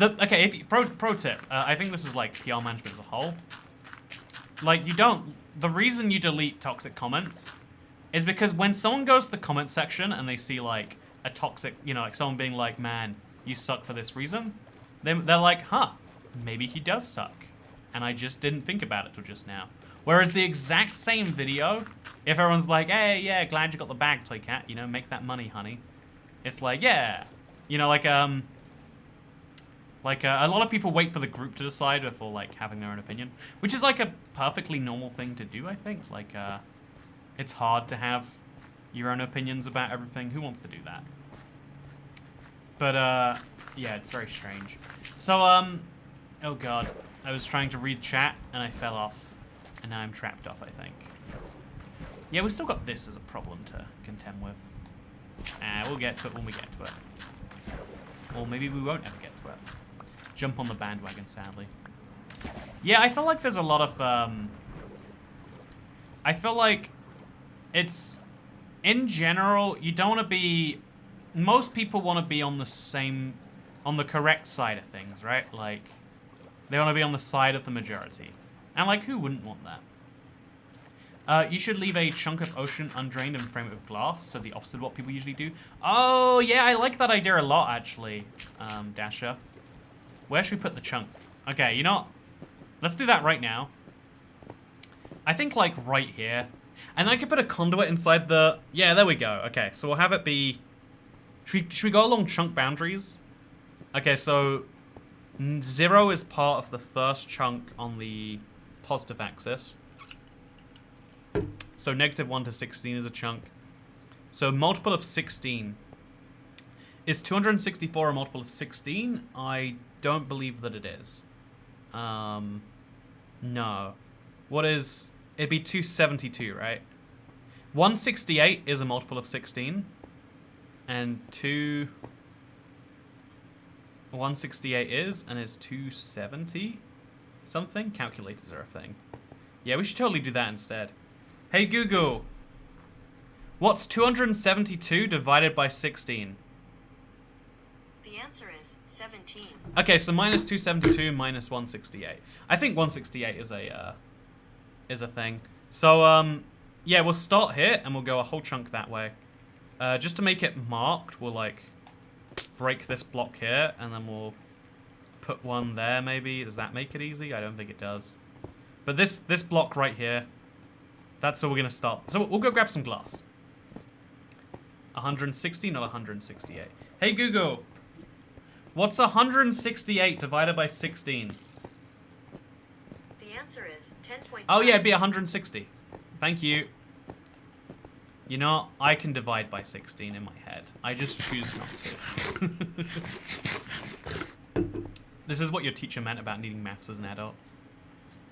okay, if you, pro tip, I think this is like PR management as a whole. Like, the reason you delete toxic comments is because when someone goes to the comment section and they see like a toxic, you know, like someone being like, man, you suck for this reason, they're like, huh, maybe he does suck. And I just didn't think about it till just now. Whereas the exact same video, if everyone's like, hey, yeah, glad you got the bag, Toycat, you know, make that money, honey. It's like, yeah, you know, like a lot of people wait for the group to decide before, like, having their own opinion. Which is, like, a perfectly normal thing to do, I think. Like, it's hard to have your own opinions about everything. Who wants to do that? But, yeah, it's very strange. So, oh god. I was trying to read chat, and I fell off. And now I'm trapped off, I think. Yeah, we've still got this as a problem to contend with. We'll get to it when we get to it. Or maybe we won't ever get to it. Jump on the bandwagon, sadly. Yeah, I feel like there's a lot of, I feel like it's, in general, you don't want to be, most people want to be on the same, on the correct side of things, right? Like, they want to be on the side of the majority. And, like, who wouldn't want that? You should leave a chunk of ocean undrained and frame it with glass, so the opposite of what people usually do. Oh, yeah, I like that idea a lot, actually, Dasher. Where should we put the chunk? Okay, you know what? Let's do that right now. I think, like, right here. And then I could put a conduit inside the... Yeah, there we go. Okay, so we'll have it be... Should we go along chunk boundaries? Okay, so... 0 is part of the first chunk on the positive axis. So -1 to 16 is a chunk. So multiple of 16. Is 264 a multiple of 16? I don't believe that it is. No. What is... It'd be 272, right? 168 is a multiple of 16. And 168 is, and is 270. something? Calculators are a thing. Yeah, we should totally do that instead. Hey Google, what's 272 divided by 16? The answer is 17. Okay, so minus 272 minus 168. I think 168 is a thing. So yeah, we'll start here and we'll go a whole chunk that way. Just to make it marked, we'll like break this block here and then we'll put one there maybe. Does that make it easy? I don't think it does. But this block right here, that's where we're gonna start. So we'll go grab some glass. 160, not 168. Hey Google, what's 168 divided by 16? The answer is 10.5. Oh yeah, it'd be 160. Thank you. You know, I can divide by 16 in my head. I just choose not to. This is what your teacher meant about needing maths as an adult.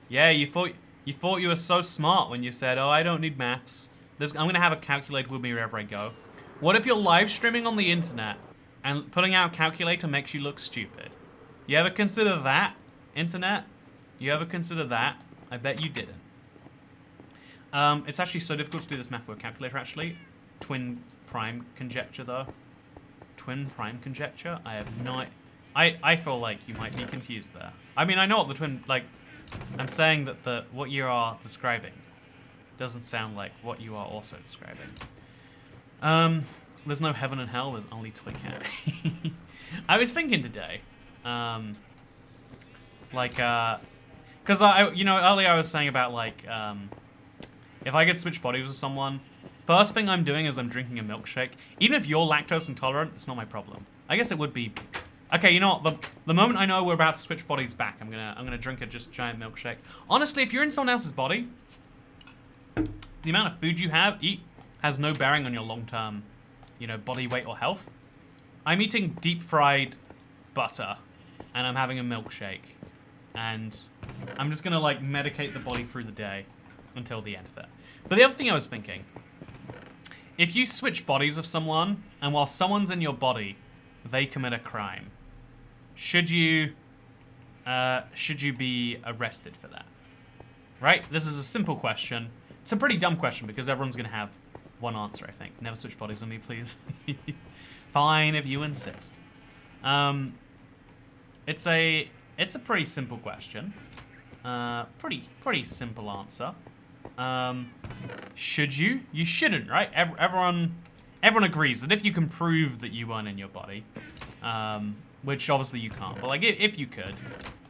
Yeah, you thought you were so smart when you said, "Oh, I don't need maths. I'm gonna have a calculator with me wherever I go." What if you're live streaming on the internet and putting out a calculator makes you look stupid? You ever consider that, internet? You ever consider that? I bet you didn't. It's actually so difficult to do this math with a calculator, actually. Twin prime conjecture, though. Twin prime conjecture? I have no... I feel like you might be confused there. I mean, I know what the twin... Like, I'm saying that what you are describing doesn't sound like what you are also describing. There's no heaven and hell, there's only Toycat. I was thinking today, because earlier I was saying about, like, if I could switch bodies with someone, first thing I'm doing is I'm drinking a milkshake. Even if you're lactose intolerant, it's not my problem. I guess it would be. Okay, you know what? The moment I know we're about to switch bodies back, I'm gonna drink a just giant milkshake. Honestly, if you're in someone else's body, the amount of food you eat has no bearing on your long-term, body weight or health. I'm eating deep-fried butter, and I'm having a milkshake, and I'm just gonna like medicate the body through the day until the end of it. But the other thing I was thinking, if you switch bodies with someone, and while someone's in your body, they commit a crime, should you be arrested for that? Right? This is a simple question. It's a pretty dumb question because everyone's gonna have one answer, I think. Never switch bodies with me, please. Fine, if you insist. It's a pretty simple question. Pretty simple answer. Should you? You shouldn't, right? Everyone agrees that if you can prove that you weren't in your body, which obviously you can't, but like if you could,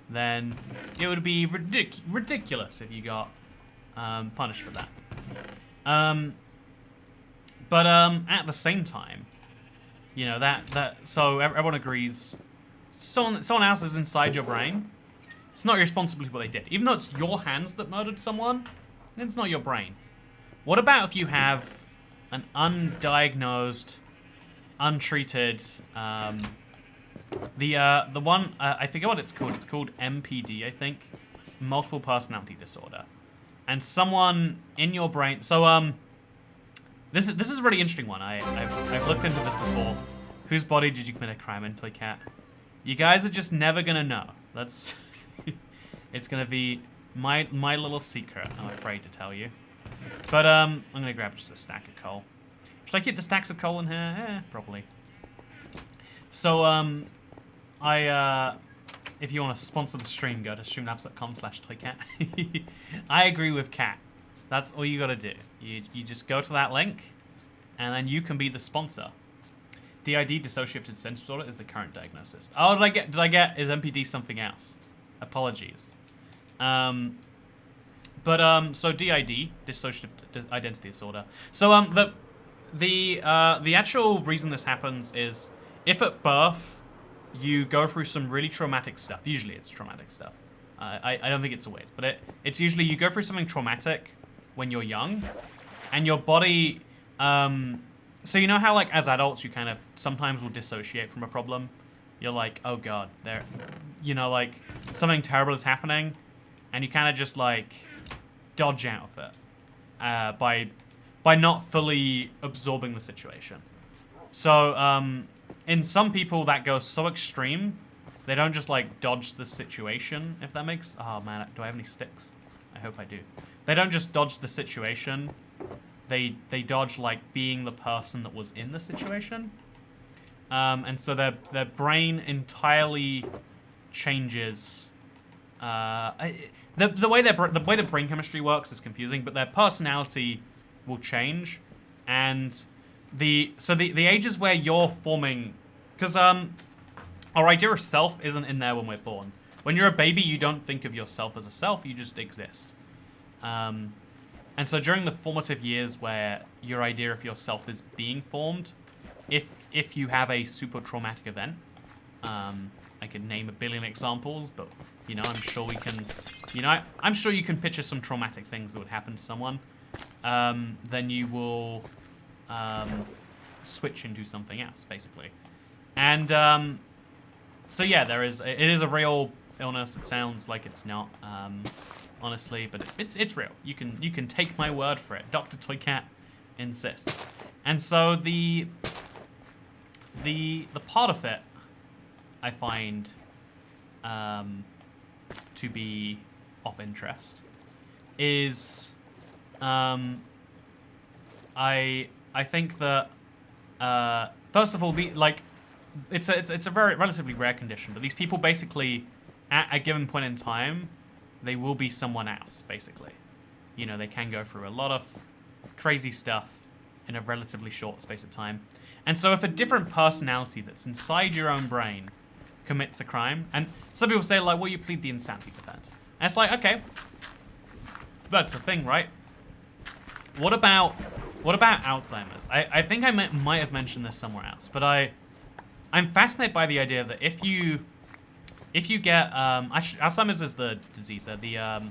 then it would be ridiculous if you got punished for that. But at the same time, so everyone agrees, someone else is inside your brain. It's not your responsibility what they did. Even though it's your hands that murdered someone, it's not your brain. What about if you have an undiagnosed, untreated, the one, I forget what it's called. It's called MPD, I think. Multiple personality disorder. And someone in your brain, so, this is a really interesting one. I've looked into this before. Whose body did you commit a crime in, Toycat? You guys are just never gonna know. That's, it's gonna be my little secret, I'm afraid to tell you. But, I'm gonna grab just a stack of coal. Should I keep the stacks of coal in here? Probably. So, if you want to sponsor the stream, go to streamlabs.com/Toycat. I agree with Cat. That's all you gotta do. You just go to that link, and then you can be the sponsor. DID, dissociative identity disorder, is the current diagnosis. Oh, did I get, is MPD something else? Apologies. So DID, dissociative identity disorder. So, the actual reason this happens is if at birth you go through some really traumatic stuff. Usually it's traumatic stuff. I don't think it's always, but it's usually you go through something traumatic when you're young, and your body. So you know how like as adults you kind of sometimes will dissociate from a problem. You're like, oh god, like something terrible is happening, and you kind of just like dodge out of it by not fully absorbing the situation. So in some people that goes so extreme They don't just like dodge the situation, if that makes... Oh man, do I have any sticks? I hope I do. They don't just dodge the situation. They dodge like being the person that was in the situation. And so their brain entirely changes. The way the brain chemistry works is confusing, but their personality will change, and the ages where you're forming, because our idea of self isn't in there when we're born. When you're a baby, you don't think of yourself as a self; you just exist. And so during the formative years where your idea of yourself is being formed, if you have a super traumatic event, I could name a billion examples, but you know, I'm sure we can, you know, I'm sure you can picture some traumatic things that would happen to someone. Then you will switch into something else, basically. And so yeah, it is a real illness. It sounds like it's not, honestly, but it's real. You can take my word for it. Dr. Toycat insists. And so the part of it I find to be of interest is I think that first of all, it's a very relatively rare condition, but these people basically at a given point in time they will be someone else, basically. You know, they can go through a lot of crazy stuff in a relatively short space of time. And so if a different personality that's inside your own brain commits a crime, and some people say, like, well, you plead the insanity defense. And it's like, okay, that's a thing, right? What about Alzheimer's? I think I might have mentioned this somewhere else, but I'm fascinated by the idea that if you get Alzheimer's is the disease, the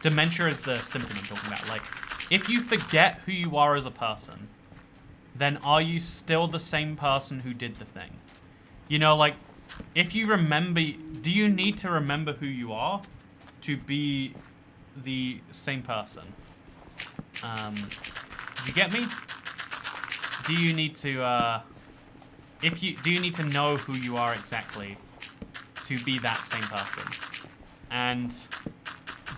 dementia is the symptom I'm talking about. Like, if you forget who you are as a person, then are you still the same person who did the thing? You know, like, if you remember, do you need to remember who you are to be the same person? Do you get me? Do you need to, do you need to know who you are exactly to be that same person? And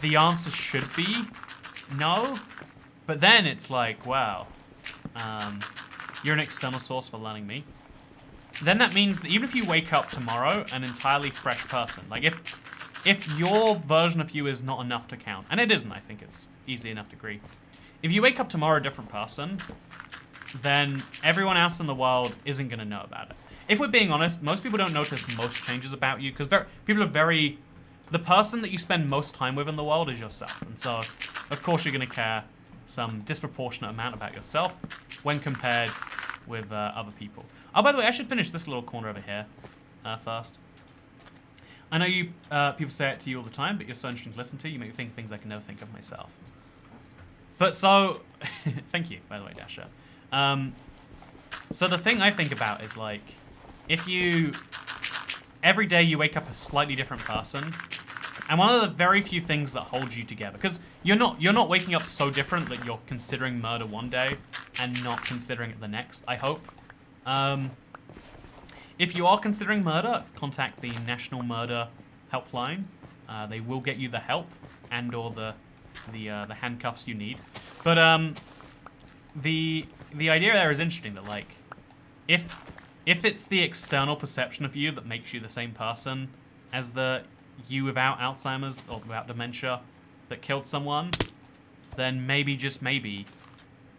the answer should be no, but then it's like, wow, you're an external source for learning me. Then that means that even if you wake up tomorrow an entirely fresh person, like if your version of you is not enough to count, and it isn't, I think it's easy enough to agree. If you wake up tomorrow a different person, then everyone else in the world isn't going to know about it. If we're being honest, most people don't notice most changes about you, because people are very... The person that you spend most time with in the world is yourself. And so, of course, you're going to care some disproportionate amount about yourself when compared with other people. Oh, by the way, I should finish this little corner over here first. I know you people say it to you all the time, but you're so interesting to listen to. You make me think things I can never think of myself. But so... Thank you, by the way, Dasher. So the thing I think about is, like, if you... Every day you wake up a slightly different person, and one of the very few things that hold you together, because you're not waking up so different that you're considering murder one day and not considering it the next, I hope. If you are considering murder, contact the National Murder Helpline. They will get you the help and or the handcuffs you need. But the idea there is interesting, that, like, if it's the external perception of you that makes you the same person as the you without Alzheimer's or without dementia that killed someone, then maybe, just maybe,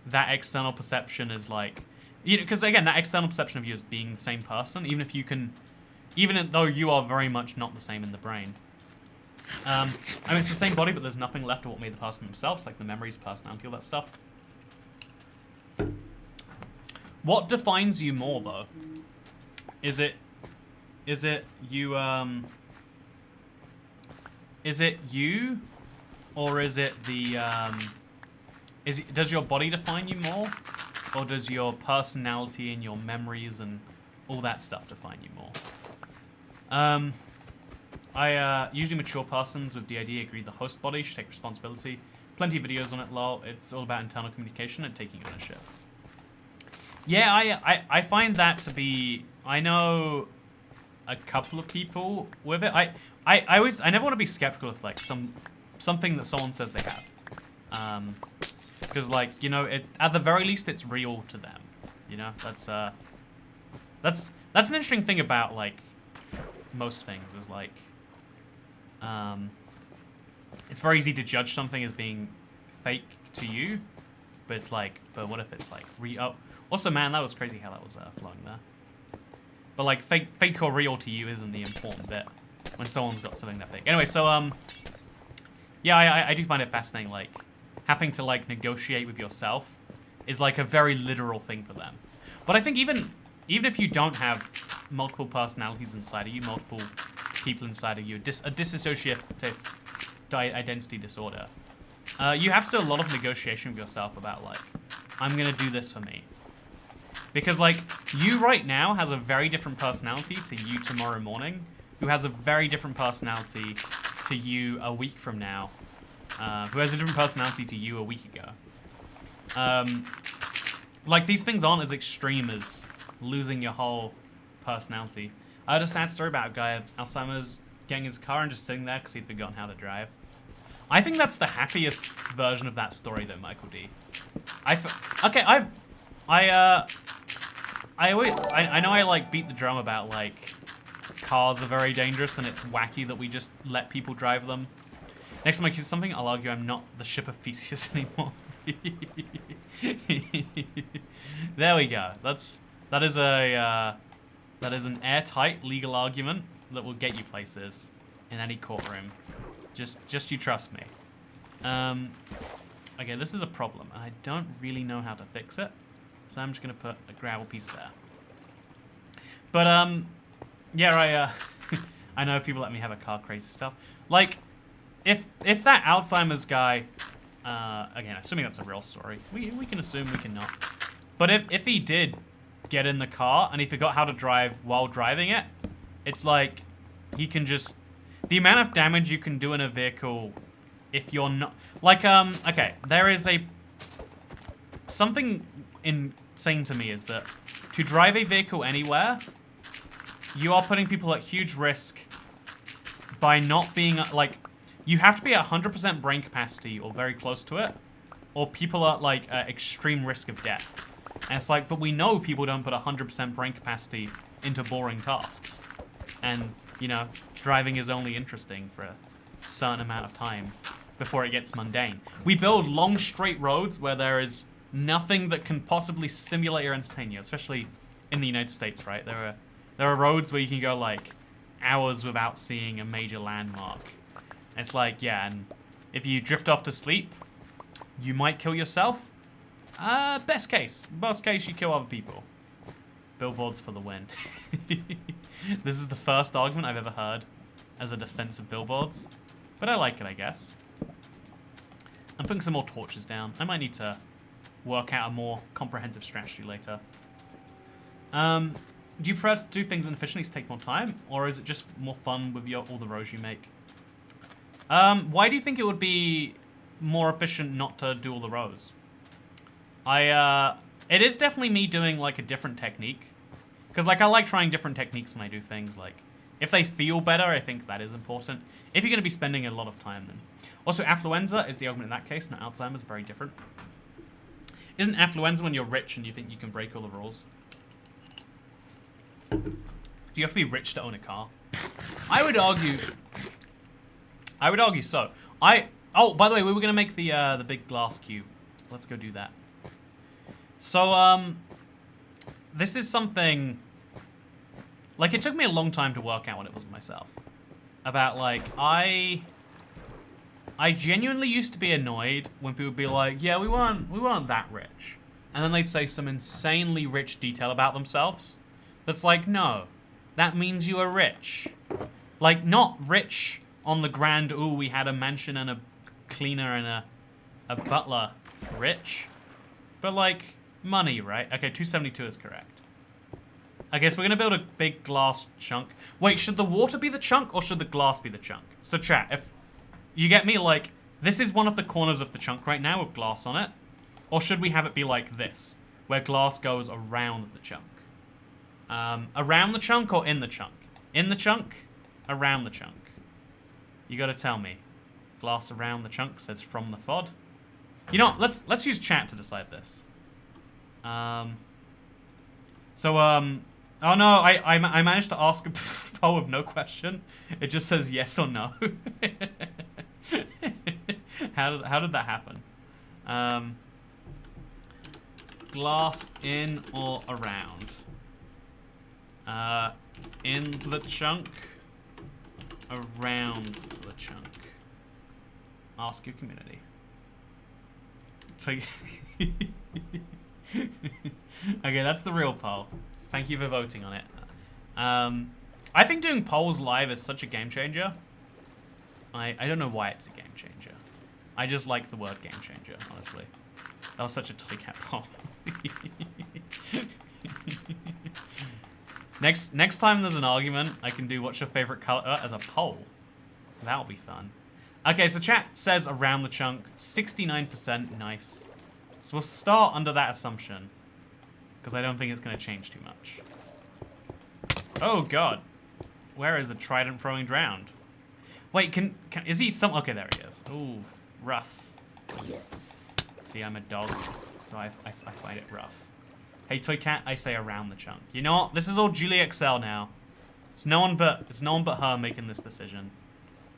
that external perception is like... Because, again, that external perception of you as being the same person, even though you are very much not the same in the brain. I mean, it's the same body, but there's nothing left of what made the person themselves, like the memories, personality, all that stuff. What defines you more, though? Is it you, is it you, or is it the, does your body define you more? Or does your personality and your memories and all that stuff define you more? Usually mature persons with DID agree the host body should take responsibility. Plenty of videos on it, lol. It's all about internal communication and taking ownership. Yeah, I find that to be... I know a couple of people with it. I never want to be skeptical of like something that someone says they have. Because like, you know, at the very least it's real to them. You know, that's an interesting thing about like most things is like it's very easy to judge something as being fake to you, but it's like, but what if it's like also, man, that was crazy how that was flowing there. But like fake or real to you isn't the important bit when someone's got something that big. Anyway, so yeah, I do find it fascinating, like having to like negotiate with yourself is like a very literal thing for them. But I think even if you don't have multiple personalities inside of you, multiple people inside of you, a dissociative identity disorder, you have to do a lot of negotiation with yourself about like, I'm gonna do this for me. Because like, you right now has a very different personality to you tomorrow morning, who has a very different personality to you a week from now, who has a different personality to you a week ago. Like, these things aren't as extreme as losing your whole personality. I heard a sad story about a guy with Alzheimer's getting his car and just sitting there because he'd forgotten how to drive. I think that's the happiest version of that story, though, Michael D. I know I like beat the drum about like cars are very dangerous and it's wacky that we just let people drive them. Next time I accuse something, I'll argue I'm not the ship of Theseus anymore. There we go. That is an airtight legal argument that will get you places in any courtroom. Just you trust me. Okay, this is a problem, and I don't really know how to fix it, so I'm just gonna put a gravel piece there. But yeah, I know people let me have a car crazy stuff. Like, if that Alzheimer's guy, again, assuming that's a real story, we can assume, we can not. But if he did get in the car and he forgot how to drive while driving it, it's like he can just, the amount of damage you can do in a vehicle if you're not, like, okay, there is something insane to me is that to drive a vehicle anywhere, you are putting people at huge risk by not being, like, you have to be at 100% brain capacity or very close to it, or people are, like, at extreme risk of death. And it's like, but we know people don't put 100% brain capacity into boring tasks. And, you know, driving is only interesting for a certain amount of time before it gets mundane. We build long, straight roads where there is nothing that can possibly stimulate or entertain you, especially in the United States, right? There are roads where you can go, like, hours without seeing a major landmark. And it's like, yeah, and if you drift off to sleep, you might kill yourself. Best case. Worst case, you kill other people. Billboards for the win. This is the first argument I've ever heard as a defense of billboards. But I like it, I guess. I'm putting some more torches down. I might need to work out a more comprehensive strategy later. Do you prefer to do things inefficiently to take more time? Or is it just more fun with all the rows you make? Why do you think it would be more efficient not to do all the rows? It is definitely me doing, like, a different technique. Because, like, I like trying different techniques when I do things. Like, if they feel better, I think that is important. If you're going to be spending a lot of time, then. Also, affluenza is the argument in that case, not Alzheimer's, very different. Isn't affluenza when you're rich and you think you can break all the rules? Do you have to be rich to own a car? I would argue so. Oh, by the way, we were going to make the big glass cube. Let's go do that. So, this is something, like, it took me a long time to work out what it was myself. About, like, I genuinely used to be annoyed when people would be like, yeah, we weren't that rich. And then they'd say some insanely rich detail about themselves. That's like, no, that means you are rich. Like, not rich on the grand, ooh, we had a mansion and a cleaner and a butler rich. But, like, money, right? Okay, 272 is correct. I guess we're going to build a big glass chunk. Wait, should the water be the chunk or should the glass be the chunk? So chat, if you get me, like, this is one of the corners of the chunk right now with glass on it. Or should we have it be like this, where glass goes around the chunk? Around the chunk or in the chunk? In the chunk? Around the chunk? You gotta tell me. Glass around the chunk says from the FOD. You know what? Let's use chat to decide this. Oh no, I managed to ask a poll with no question. It just says yes or no. How did that happen? Glass in or around? In the chunk. Around the chunk. Ask your community. So okay, that's the real poll. Thank you for voting on it. I think doing polls live is such a game changer. I don't know why it's a game changer. I just like the word game changer, honestly. That was such a Toycat poll. Next time there's an argument, I can do what's your favorite color as a poll. That'll be fun. Okay, so chat says around the chunk, 69%, nice. So we'll start under that assumption, because I don't think it's going to change too much. Oh god, where is the trident throwing drowned? Wait, is he some? Okay, there he is. Ooh, rough. See, I'm a dog, so I find it rough. Hey, Toycat, I say around the chunk. You know what? This is all Julie XL now. It's no one but her making this decision.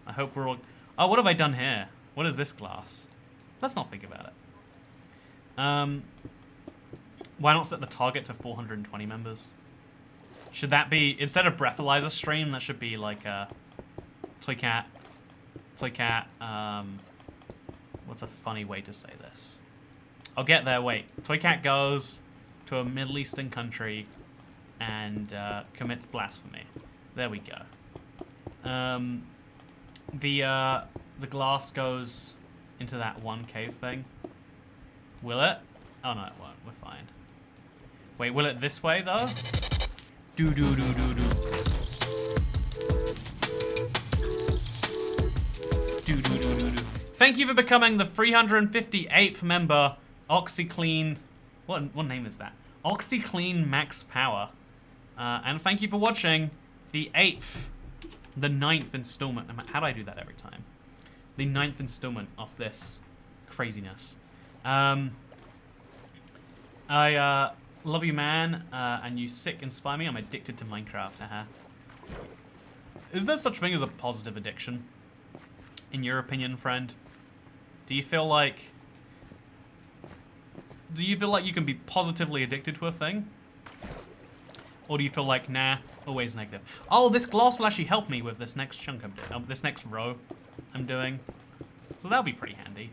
I hope we're all. Oh, what have I done here? What is this glass? Let's not think about it. Why not set the target to 420 members? Should that be, instead of breathalyzer stream, that should be like a Toycat, what's a funny way to say this? I'll get there, wait. Toycat goes to a Middle Eastern country and commits blasphemy. There we go. The glass goes into that one cave thing. Will it? Oh no, it won't. We're fine. Wait, will it this way though? Do do do do do. Do do do do do. Thank you for becoming the 358th member, OxyClean. What name is that? OxyClean Max Power. And thank you for watching the 9th installment. How do I do that every time? The 9th installment of this craziness. I love you, man, and you sick inspire me. I'm addicted to Minecraft. Is there such thing as a positive addiction? In your opinion, friend? Do you feel like you can be positively addicted to a thing? Or do you feel like, nah, always negative? Oh, this glass will actually help me with this next chunk I'm doing, this next row I'm doing. So that'll be pretty handy.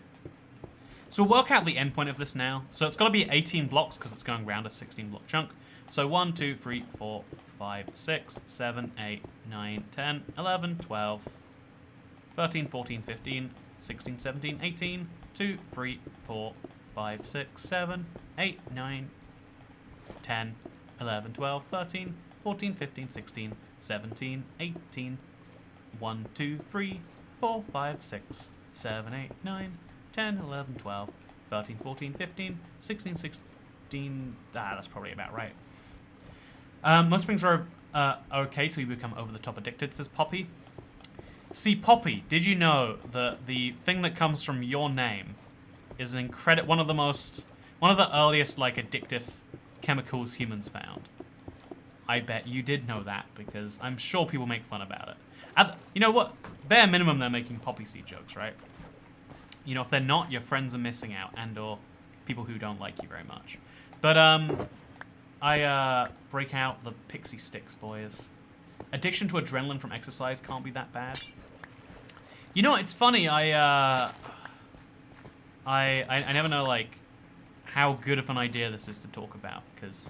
So we'll work out the endpoint of this now. So it's got to be 18 blocks because it's going around a 16 block chunk. So 1, 2, 3, 4, 5, 6, 7, 8, 9, 10, 11, 12, 13, 14, 15, 16, 17, 18, 2, 3, 4, 5, 6, 7, 8, 9, 10, 11, 12, 13, 14, 15, 16, 17, 18, 1, 2, 3, 4, 5, 6, 7, 8, 9, 10, 11, 12, 13, 14, 15, 16, 16... that's probably about right. Most things are okay till you become over-the-top addicted, says Poppy. See, Poppy, did you know that the thing that comes from your name is one of the earliest, like, addictive chemicals humans found? I bet you did know that, because I'm sure people make fun about it. You know what? Bare minimum, they're making poppy seed jokes, right? You know, if they're not, your friends are missing out, and/or people who don't like you very much. But, I break out the pixie sticks, boys. Addiction to adrenaline from exercise can't be that bad. You know, it's funny, I never know, like, how good of an idea this is to talk about, because,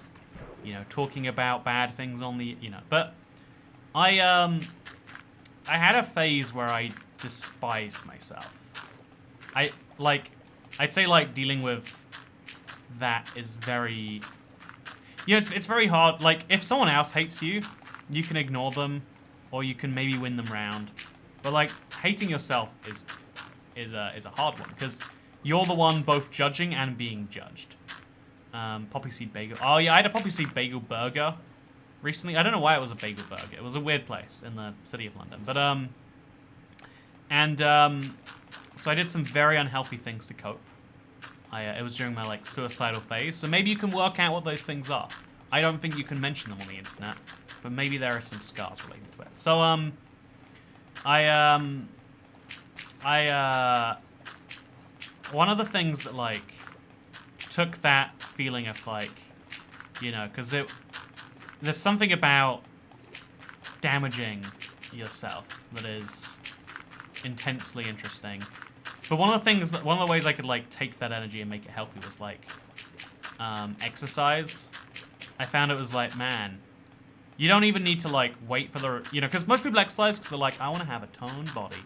you know, talking about bad things on the, you know, but I had a phase where I despised myself. I'd say, like, dealing with that is very, you know, it's very hard. Like, if someone else hates you, you can ignore them, or you can maybe win them round. But, like, hating yourself is a hard one, because you're the one both judging and being judged. Poppy seed bagel. Oh, yeah, I had a poppy seed bagel burger recently. I don't know why it was a Bagelberg. It was a weird place in the city of London. But, so I did some very unhealthy things to cope. It was during my, like, suicidal phase. So maybe you can work out what those things are. I don't think you can mention them on the internet. But maybe there are some scars related to it. So, one of the things that, like, took that feeling of, like, you know, because there's something about damaging yourself that is intensely interesting. But one of the ways I could, like, take that energy and make it healthy was, like, exercise. I found it was like, man, you don't even need to, like, wait for the, you know, because most people exercise because they're like, I want to have a toned body.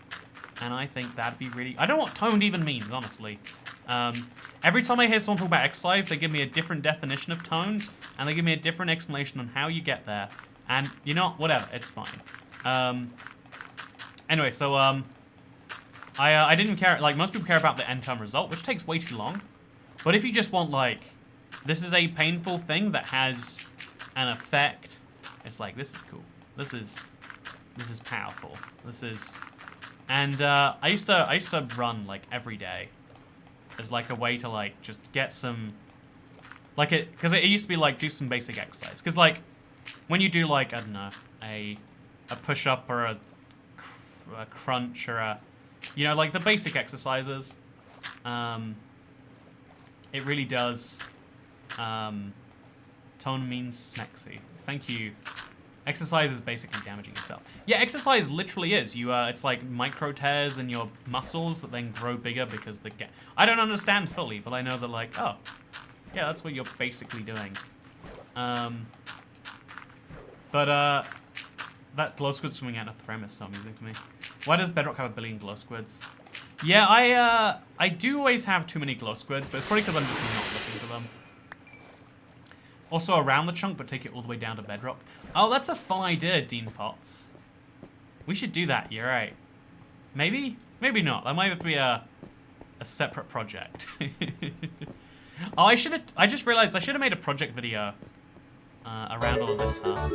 And I think that'd be really, I don't know what toned even means, honestly. Every time I hear someone talk about exercise, they give me a different definition of toned, and they give me a different explanation on how you get there. And, you know, whatever, it's fine. Anyway, so, I didn't care, like, most people care about the end-term result, which takes way too long. But if you just want, like, this is a painful thing that has an effect, it's like, this is cool. This is powerful. This is, and, I used to run, like, every day as, like, a way to, like, just get some, like, because it used to be, like, do some basic exercise. Because, like, when you do, like, I don't know, a push-up or a crunch or a, you know, like, the basic exercises, it really does, tone means smexy. Thank you. Exercise is basically damaging yourself. Yeah, exercise literally is. It's like micro tears in your muscles that then grow bigger because they get, I don't understand fully, but I know that, like, oh, yeah, that's what you're basically doing. That glow squid swimming out in a therm is so amusing to me. Why does Bedrock have a billion glow squids? Yeah, I do always have too many glow squids, but it's probably because I'm just not looking for them. Also around the chunk, but take it all the way down to Bedrock. Oh, that's a fun idea, Dean Potts. We should do that, you're right. Maybe? Maybe not. That might have to be a separate project. Oh, I just realized I should have made a project video around all of this, huh?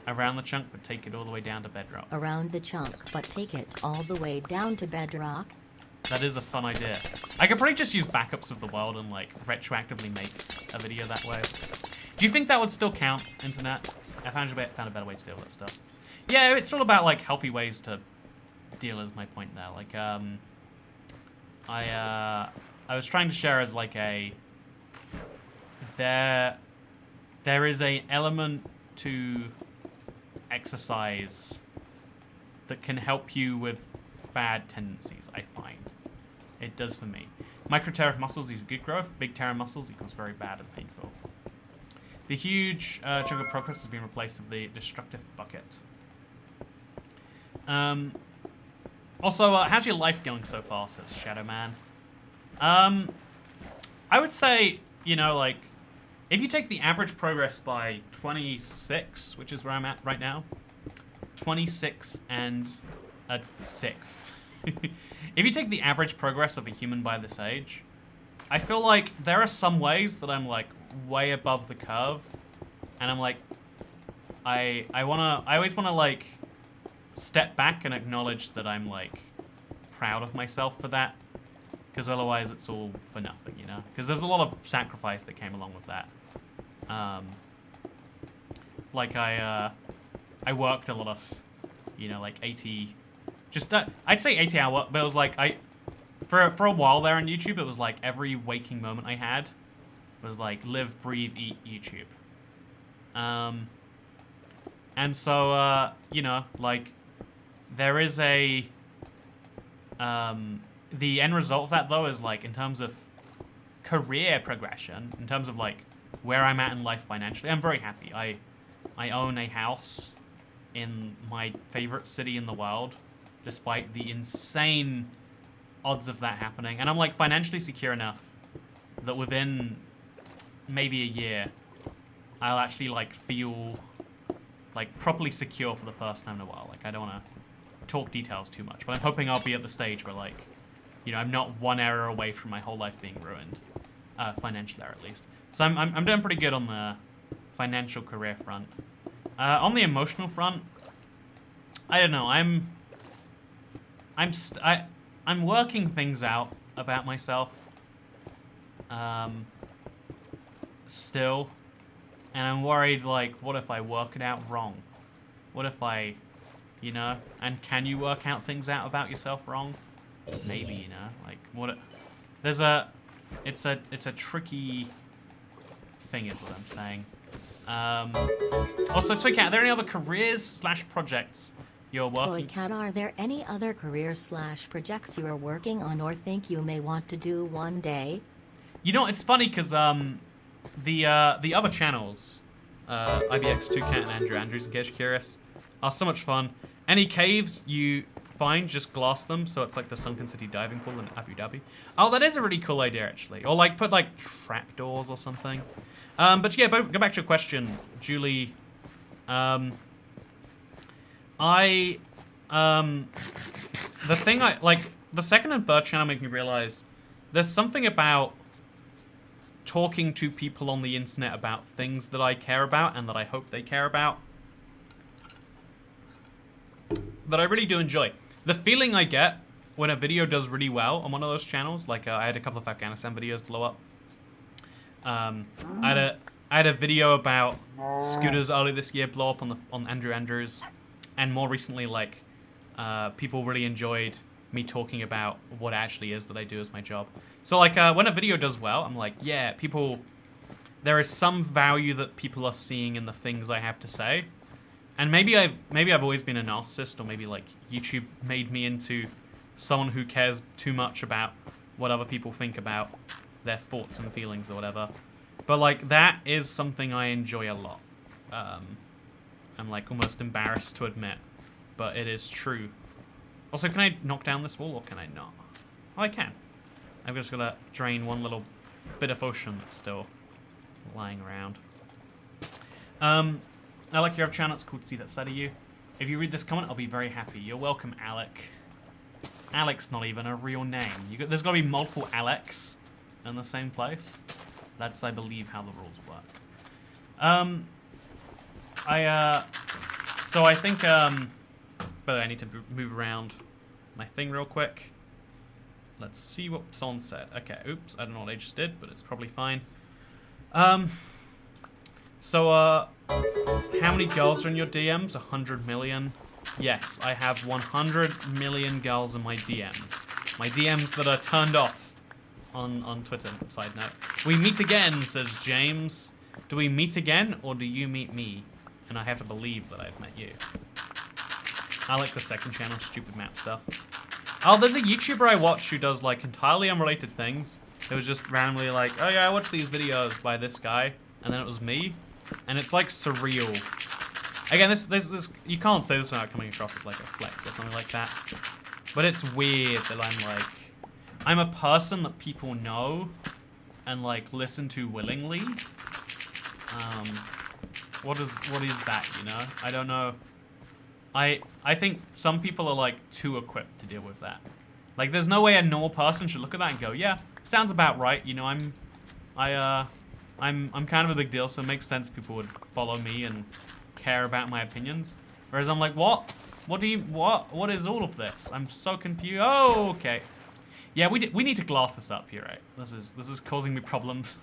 Around the chunk, but take it all the way down to Bedrock. Around the chunk, but take it all the way down to Bedrock. That is a fun idea. I could probably just use backups of the world and, like, retroactively make a video that way. Do you think that would still count, internet? I found a better way to deal with that stuff. Yeah, it's all about, like, healthy ways to deal, is my point there. Like, I was trying to share as, like, there is a element to exercise that can help you with bad tendencies, I find. It does for me. Micro tear of muscles equals good growth. Big tear of muscles equals very bad and painful. The huge chunk of progress has been replaced with the destructive bucket. Also, how's your life going so far, says Shadow Man. I would say, you know, like, if you take the average progress by 26, which is where I'm at right now, 26 and a sixth. If you take the average progress of a human by this age, I feel like there are some ways that I'm, like, way above the curve, and I'm like, I always wanna, like, step back and acknowledge that I'm, like, proud of myself for that, because otherwise it's all for nothing, you know? Because there's a lot of sacrifice that came along with that. Like, I worked a lot of, you know, like 80, just, I'd say 80-hour work, but it was like, for a while there on YouTube, it was like every waking moment I had was like, live, breathe, eat YouTube. And so, you know, like, there is the end result of that, though, is, like, in terms of career progression, in terms of, like, where I'm at in life financially, I'm very happy. I own a house in my favorite city in the world, despite the insane odds of that happening. And I'm, like, financially secure enough that within maybe a year, I'll actually, like, feel, like, properly secure for the first time in a while. Like, I don't want to talk details too much, but I'm hoping I'll be at the stage where, like, you know, I'm not one error away from my whole life being ruined, financially at least. So I'm doing pretty good on the financial career front. On the emotional front, I don't know. I'm working things out about myself. Still, and I'm worried. Like, what if I work it out wrong? What if I, you know? And can you work out things out about yourself wrong? Maybe, you know. Like, what? There's a, it's a tricky thing, is what I'm saying. Also, Toycat, are there any other careers / projects you're working? Toycat, are there any other careers / projects you are working on or think you may want to do one day? You know, it's funny because the other channels, ibxtoycat and Andrews, in case you're curious, are so much fun. Any caves you find, just glass them, so it's like the Sunken City diving pool in Abu Dhabi. Oh, that is a really cool idea, actually. Or like put like trapdoors or something. But yeah, go back to your question, Julie. The thing the second and third channel make me realize there's something about talking to people on the internet about things that I care about and that I hope they care about that I really do enjoy. The feeling I get when a video does really well on one of those channels, like I had a couple of Afghanistan videos blow up. I had a video about scooters earlier this year blow up on Andrews, and more recently, like people really enjoyed me talking about what actually is that I do as my job. So like when a video does well, I'm like, yeah, there is some value that people are seeing in the things I have to say. And maybe I've always been a narcissist, or maybe like YouTube made me into someone who cares too much about what other people think about their thoughts and feelings or whatever. But like that is something I enjoy a lot. I'm like almost embarrassed to admit, but it is true. Also, can I knock down this wall or can I not? Oh, I can. I'm just gonna drain one little bit of ocean that's still lying around. I like your other channel. It's cool to see that side of you. If you read this comment, I'll be very happy. You're welcome, Alec. Alec's not even a real name. There's got to be multiple Alex in the same place. That's, I believe, how the rules work. So I think, by the way, I need to move around my thing real quick. Let's see what someone said. Okay, oops, I don't know what I just did, but it's probably fine. So, how many girls are in your DMs? 100 million. Yes, I have 100 million girls in my DMs. My DMs that are turned off on Twitter, side note. We meet again, says James. Do we meet again, or do you meet me? And I have to believe that I've met you. I like the second channel, stupid map stuff. Oh, there's a YouTuber I watch who does, like, entirely unrelated things. It was just randomly like, oh yeah, I watch these videos by this guy. And then it was me. And it's, like, surreal. Again, this you can't say this without coming across as, like, a flex or something like that. But it's weird that I'm, like... I'm a person that people know and, like, listen to willingly. What is that, you know? I don't know. I think some people are, like, too equipped to deal with that. Like, there's no way a normal person should look at that and go, yeah, sounds about right. You know, I'm kind of a big deal, so it makes sense people would follow me and care about my opinions. Whereas I'm like, what? What is all of this? I'm so confused. Oh, okay. Yeah, we need to glass this up. You're right. This is causing me problems.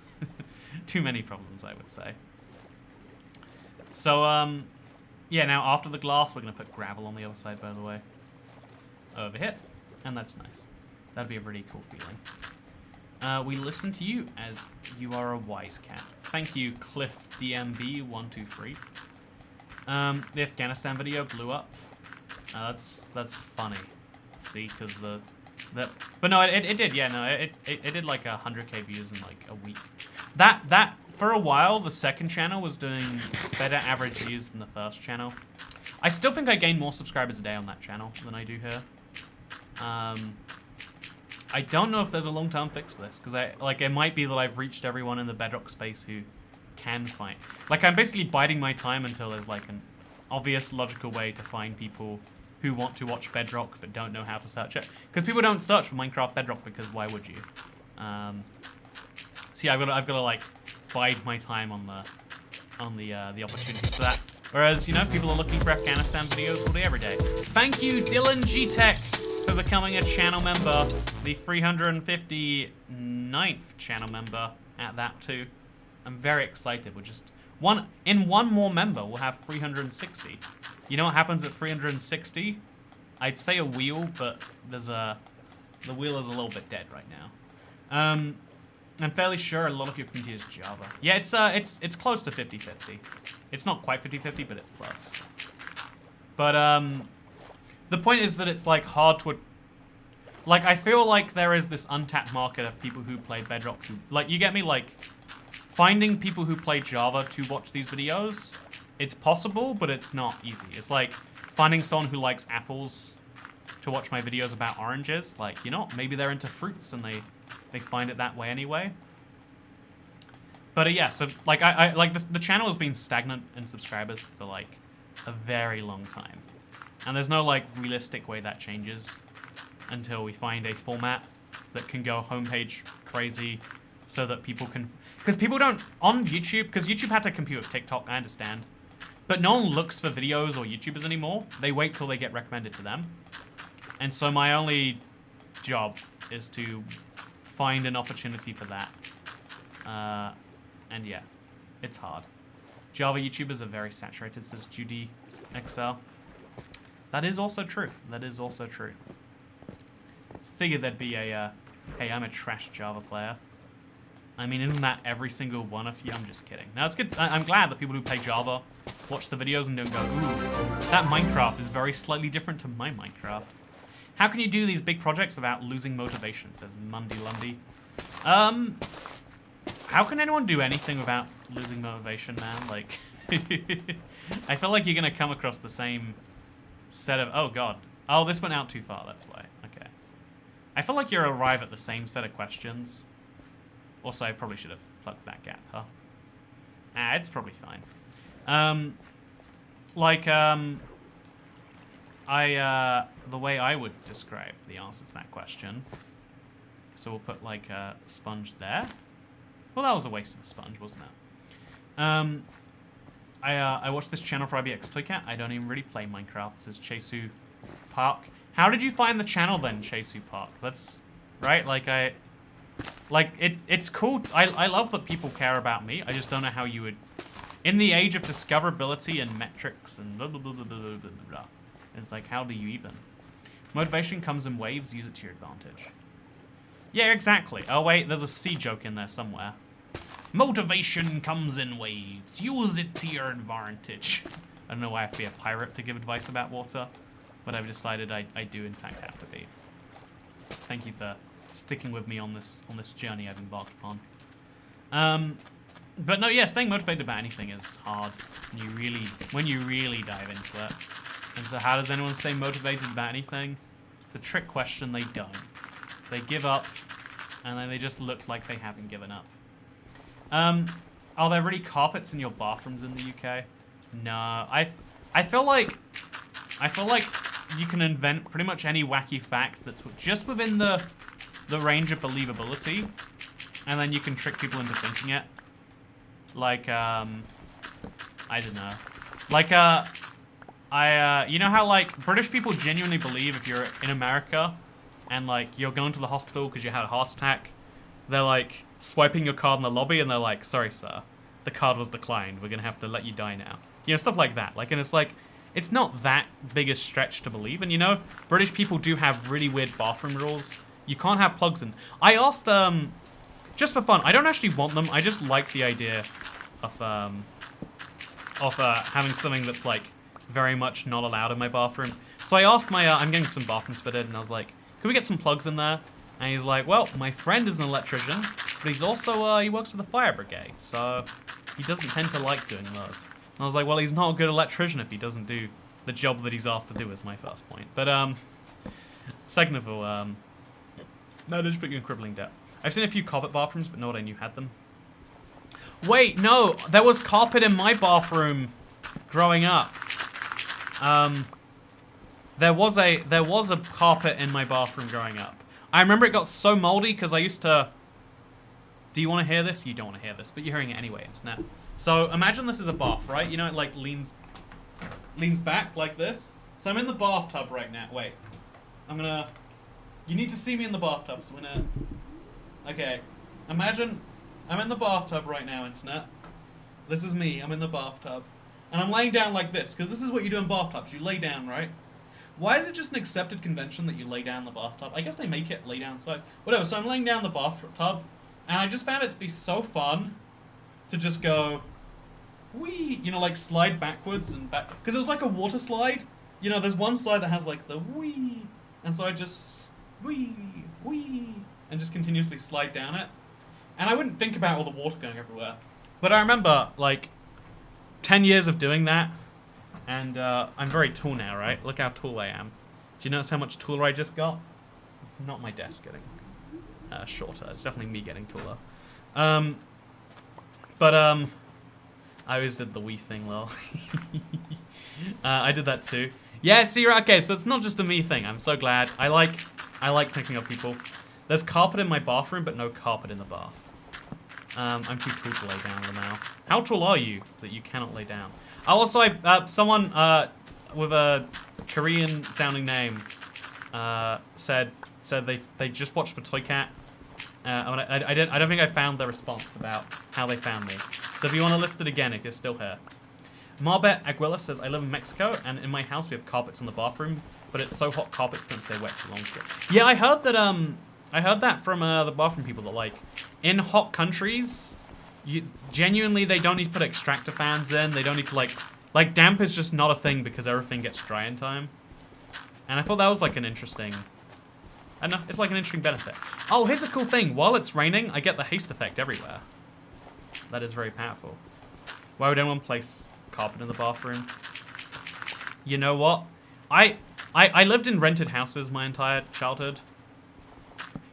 Too many problems, I would say. So, yeah, now after the glass, we're going to put gravel on the other side, by the way. Over here. And that's nice. That'd be a really cool feeling. We listen to you as you are a wise cat. Thank you, Cliff DMB123. The Afghanistan video blew up. That's funny. See, because but no, it did. Yeah, no, it did like 100k views in like a week. That for a while, the second channel was doing better average views than the first channel. I still think I gain more subscribers a day on that channel than I do here. I don't know if there's a long-term fix for this, because it might be that I've reached everyone in the Bedrock space who can find. Like, I'm basically biding my time until there's like an obvious, logical way to find people who want to watch Bedrock but don't know how to search it. Because people don't search for Minecraft Bedrock, because why would you? So yeah, I've got to like bide my time on the opportunities for that. Whereas, you know, people are looking for Afghanistan videos all day, every day. Thank you, Dylan G-Tech, for becoming a channel member. The 359th channel member at that, too. I'm very excited. We're just... one more member, we'll have 360. You know what happens at 360? I'd say a wheel, but there's a... the wheel is a little bit dead right now. I'm fairly sure a lot of your community is Java. Yeah, it's close to 50-50. It's not quite 50-50, but it's close. But the point is that it's like hard to, like, I feel like there is this untapped market of people who play Bedrock who, like, you get me, like, finding people who play Java to watch these videos. It's possible, but it's not easy. It's like finding someone who likes apples to watch my videos about oranges. Like, you know, maybe they're into fruits and they find it that way anyway. But yeah, so like I like the channel has been stagnant in subscribers for like a very long time, and there's no like realistic way that changes until we find a format that can go homepage crazy, so that people can, because people don't on YouTube, because YouTube had to compete with TikTok, I understand, but no one looks for videos or YouTubers anymore. They wait till they get recommended to them, and so my only job is to find an opportunity for that. And yeah, it's hard. Java YouTubers are very saturated, says Judy XL. That is also true. That is also true. Figured there'd be a, hey, I'm a trash Java player. I mean, isn't that every single one of you? I'm just kidding. No, it's good. I'm glad that people who play Java watch the videos and don't go, ooh, that Minecraft is very slightly different to my Minecraft. How can you do these big projects without losing motivation, says Mundy Lundy. How can anyone do anything without losing motivation, man? Like, I feel like you're going to come across the same set of... Oh, God. Oh, this went out too far, that's why. Okay. I feel like you'll arrive at the same set of questions. Also, I probably should have plugged that gap, huh? Ah, it's probably fine. The way I would describe the answer to that question, so we'll put like a sponge there. Well, that was a waste of a sponge, wasn't it? I watched this channel for ibxtoycat. I don't even really play Minecraft, says Chesu Park. How did you find the channel then, Chesu Park? That's right, it's cool. I love that people care about me. I just don't know how you would, in the age of discoverability and metrics and blah blah blah blah blah blah blah blah. It's like, how do you even? Motivation comes in waves, use it to your advantage. Yeah, exactly. Oh wait, there's a C joke in there somewhere. Motivation comes in waves, use it to your advantage. I don't know why I have to be a pirate to give advice about water, but I've decided I do in fact have to be. Thank you for sticking with me on this journey I've embarked upon. But no, yeah, staying motivated about anything is hard when you really dive into it. And so how does anyone stay motivated about anything? It's a trick question. They don't. They give up, and then they just look like they haven't given up. Are there really carpets in your bathrooms in the UK? No. I feel like you can invent pretty much any wacky fact that's just within the range of believability, and then you can trick people into thinking it. Like, I don't know. Like, you know how, like, British people genuinely believe if you're in America and, like, you're going to the hospital because you had a heart attack, they're, like, swiping your card in the lobby and they're like, sorry, sir, the card was declined. We're going to have to let you die now. You know, stuff like that. Like, and it's like, it's not that big a stretch to believe. And, you know, British people do have really weird bathroom rules. You can't have plugs in. I asked, just for fun, I don't actually want them. I just like the idea of having something that's, like, very much not allowed in my bathroom. So I asked my, I'm getting some bathrooms fitted, and I was like, can we get some plugs in there? And he's like, well, my friend is an electrician, but he's also, he works for the fire brigade, so he doesn't tend to like doing those. And I was like, well, he's not a good electrician if he doesn't do the job that he's asked to do, is my first point. But, second of all, no, just put you in crippling debt. I've seen a few carpet bathrooms, but not I knew had them. Wait, no, there was carpet in my bathroom growing up. There was a carpet in my bathroom growing up. I remember it got so moldy because I used to... Do you want to hear this? You don't want to hear this, but you're hearing it anyway, internet. So imagine this is a bath, right? You know, it like leans back like this. So I'm in the bathtub right now. Wait, you need to see me in the bathtub, so okay. Imagine I'm in the bathtub right now, internet. This is me, I'm in the bathtub. And I'm laying down like this, because this is what you do in bathtubs. You lay down, right? Why is it just an accepted convention that you lay down in the bathtub? I guess they make it lay down size. Whatever, so I'm laying down in the bathtub, and I just found it to be so fun to just go, wee, you know, like slide backwards and back. Because it was like a water slide. You know, there's one slide that has like the wee, and so I just wee, and just continuously slide down it. And I wouldn't think about all the water going everywhere. But I remember, like, 10 years of doing that, and I'm very tall now, right? Look how tall I am. Do you notice how much taller I just got? It's not my desk getting shorter. It's definitely me getting taller. I always did the wee thing, lol. I did that too. Yeah, see, okay, so it's not just a me thing. I'm so glad. I like picking up people. There's carpet in my bathroom, but no carpet in the bath. I'm too tall to lay down now. How tall are you that you cannot lay down? Also, someone with a Korean-sounding name said they just watched ibxtoycat. I don't think I found the response about how they found me. So if you want to list it again, if you're still here. Marbet Aguila says, I live in Mexico, and in my house we have carpets in the bathroom, but it's so hot carpets don't stay wet too long. Yeah, I heard that from the bathroom people that, like, in hot countries, genuinely they don't need to put extractor fans in. They don't need to, like damp is just not a thing because everything gets dry in time. And I thought that was like an interesting, I don't know, it's like an interesting benefit. Oh, here's a cool thing. While it's raining, I get the haste effect everywhere. That is very powerful. Why would anyone place carpet in the bathroom? You know what? I lived in rented houses my entire childhood.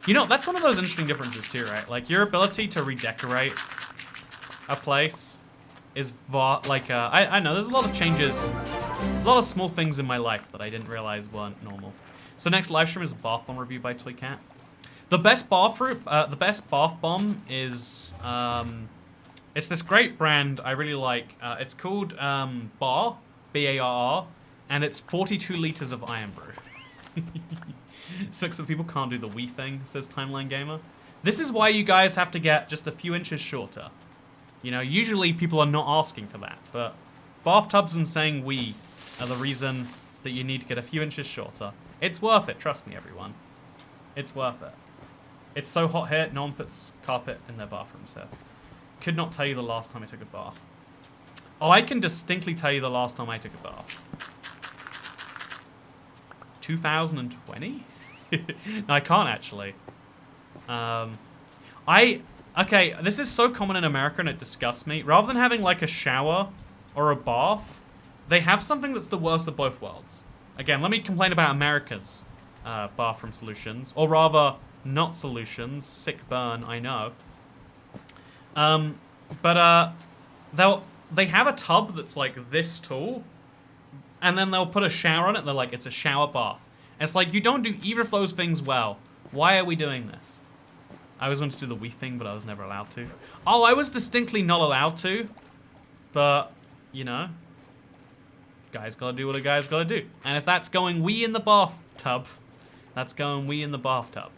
You know, that's one of those interesting differences too, right? Like, your ability to redecorate a place is I know, there's a lot of changes, a lot of small things in my life that I didn't realize weren't normal. So next live stream is a bath bomb review by Twinkie. The best bath bomb is, it's this great brand I really like. It's called Bar, B-A-R-R, and it's 42 liters of iron brew. So some people can't do the wee thing, says Timeline Gamer. This is why you guys have to get just a few inches shorter. You know, usually people are not asking for that, but bathtubs and saying wee are the reason that you need to get a few inches shorter. It's worth it, trust me, everyone. It's worth it. It's so hot here, no one puts carpet in their bathrooms here. Could not tell you the last time I took a bath. Oh, I can distinctly tell you the last time I took a bath. 2020? No, I can't actually. Okay, this is so common in America and it disgusts me. Rather than having like a shower or a bath, they have something that's the worst of both worlds. Again, let me complain about America's bathroom solutions, or rather, not solutions. Sick burn, I know. They have a tub that's like this tall, and then they'll put a shower on it. And they're like, it's a shower bath. And it's like, you don't do either of those things well. Why are we doing this? I always wanted to do the wee thing, but I was never allowed to. Oh, I was distinctly not allowed to, but you know, guy's gotta do what a guy's gotta do. And if that's going wee in the bathtub, that's going wee in the bathtub.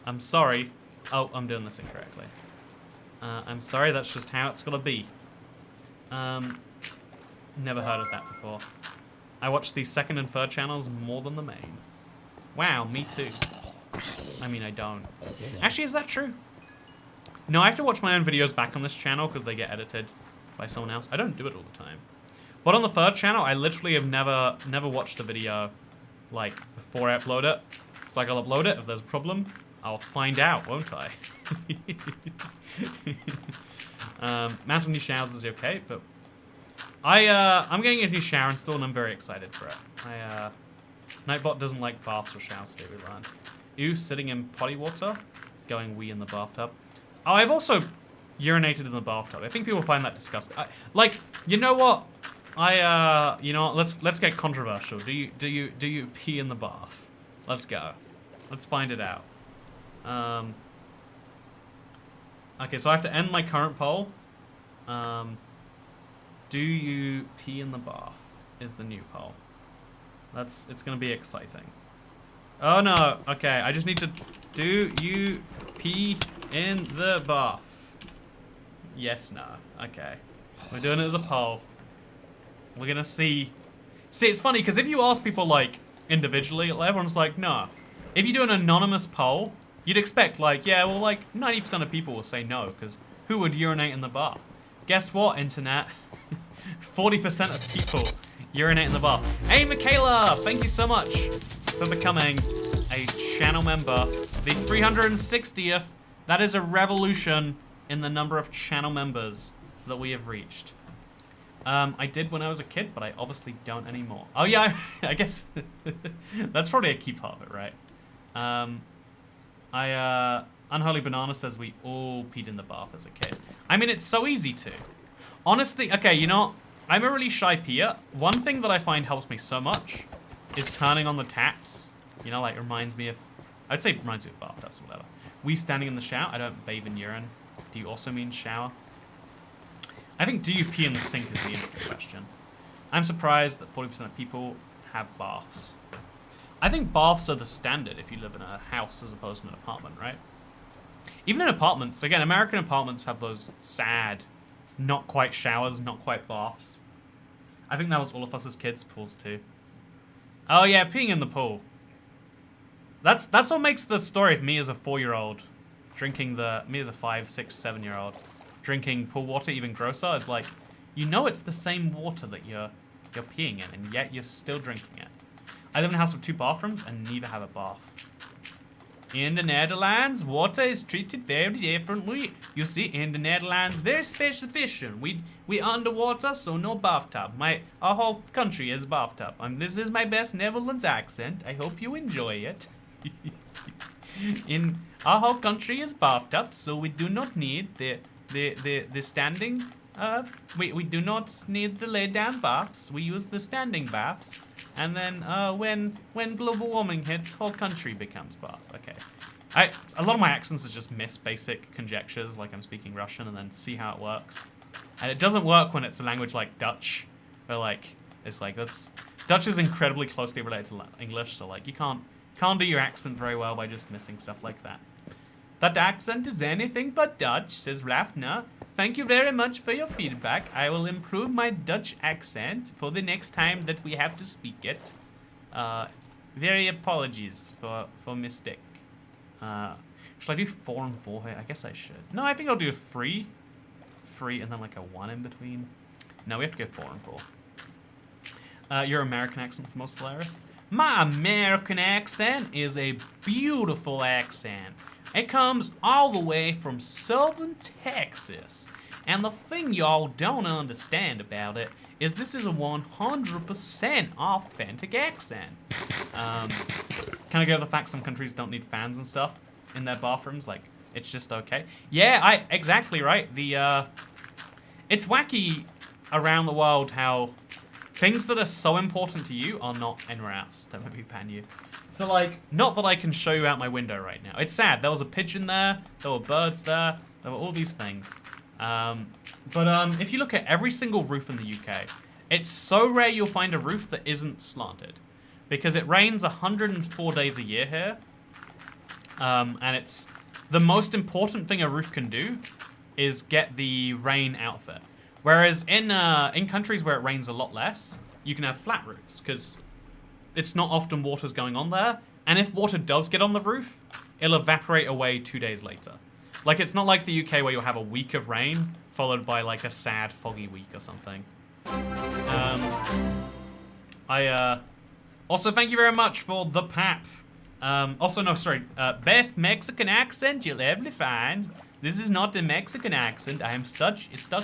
I'm sorry. Oh, I'm doing this incorrectly. I'm sorry, that's just how it's gotta be. Never heard of that before. I watch the second and third channels more than the main. Wow, me too. I mean, I don't. Actually, is that true? No, I have to watch my own videos back on this channel because they get edited by someone else. I don't do it all the time. But on the third channel, I literally have never watched a video, like, before I upload it. It's like, I'll upload it. If there's a problem, I'll find out, won't I? Mountain new showers is okay, but I'm getting a new shower installed and I'm very excited for it. Nightbot doesn't like baths or showers today, we learned. Ew, sitting in potty water, going wee in the bathtub. Oh, I've also urinated in the bathtub. I think people find that disgusting. Like, you know what? You know what? Let's get controversial. Do you pee in the bath? Let's go. Let's find it out. Okay, so I have to end my current poll. Do you pee in the bath? Is the new poll. It's gonna be exciting. Oh no, okay, I just need to... Do you pee in the bath? Yes, no, okay. We're doing it as a poll. We're gonna see... See, it's funny, because if you ask people, like, individually, everyone's like, no. If you do an anonymous poll, you'd expect, like, yeah, well, like, 90% of people will say no, because who would urinate in the bath? Guess what, internet? 40% of people urinate in the bath. Hey, Michaela, thank you so much for becoming a channel member. The 360th, that is a revolution in the number of channel members that we have reached. I did when I was a kid, but I obviously don't anymore. Oh yeah, I guess that's probably a key part of it, right? Unholy Banana says we all peed in the bath as a kid. I mean, it's so easy to. Honestly, okay, you know, I'm a really shy peer. One thing that I find helps me so much is turning on the taps. You know, like reminds me of, I'd say reminds me of bathtubs or whatever. We standing in the shower, I don't bathe in urine. Do you also mean shower? I think do you pee in the sink is the interesting question. I'm surprised that 40% of people have baths. I think baths are the standard if you live in a house as opposed to an apartment, right? Even in apartments, again, American apartments have those sad, not quite showers, not quite baths. I think that was all of us as kids, pools too. Oh yeah, peeing in the pool. That's what makes the story of me as a 4-year-old drinking me as a 5, 6, 7-year-old drinking pool water even grosser. Is like, you know it's the same water that you're peeing in, and yet you're still drinking it. I live in a house with 2 bathrooms and neither have a bath. In the Netherlands, water is treated very differently. You see, in the Netherlands, very special fishing. We underwater, so no bathtub. Our whole country is bathtub. This is my best Netherlands accent. I hope you enjoy it. In our whole country is bathtub, so we do not need the standing. We do not need the lay down baths. We use the standing baths. And then when global warming hits, whole country becomes bath. Okay. A lot of my accents is just miss basic conjectures, like I'm speaking Russian, and then see how it works. And it doesn't work when it's a language like Dutch, where like it's like Dutch is incredibly closely related to English, so like you can't do your accent very well by just missing stuff like that. That accent is anything but Dutch, says Rafna. Thank you very much for your feedback. I will improve my Dutch accent for the next time that we have to speak it. Very apologies for mistake. Should I do 4 and 4 here? I guess I should. No, I think I'll do a 3, and then like a 1 in between. No, we have to go 4 and 4. Your American accent's the most hilarious. My American accent is a beautiful accent. It comes all the way from southern Texas. And the thing y'all don't understand about it is this is a 100% authentic accent. Can I go to the fact some countries don't need fans and stuff in their bathrooms? Like, it's just okay. Yeah, exactly right. It's wacky around the world how things that are so important to you are not anywhere else. Don't let me ban you. So, like, not that I can show you out my window right now. It's sad. There was a pigeon there. There were birds there. There were all these things. But if you look at every single roof in the UK, it's so rare you'll find a roof that isn't slanted. Because it rains 104 days a year here. And it's the most important thing a roof can do is get the rain out of it. Whereas in countries where it rains a lot less, you can have flat roofs because it's not often water's going on there. And if water does get on the roof, it'll evaporate away 2 days later. Like, it's not like the UK where you'll have a week of rain followed by like a sad foggy week or something. Also, thank you very much for the pap. Best Mexican accent you'll ever find. This is not a Mexican accent. I am stuck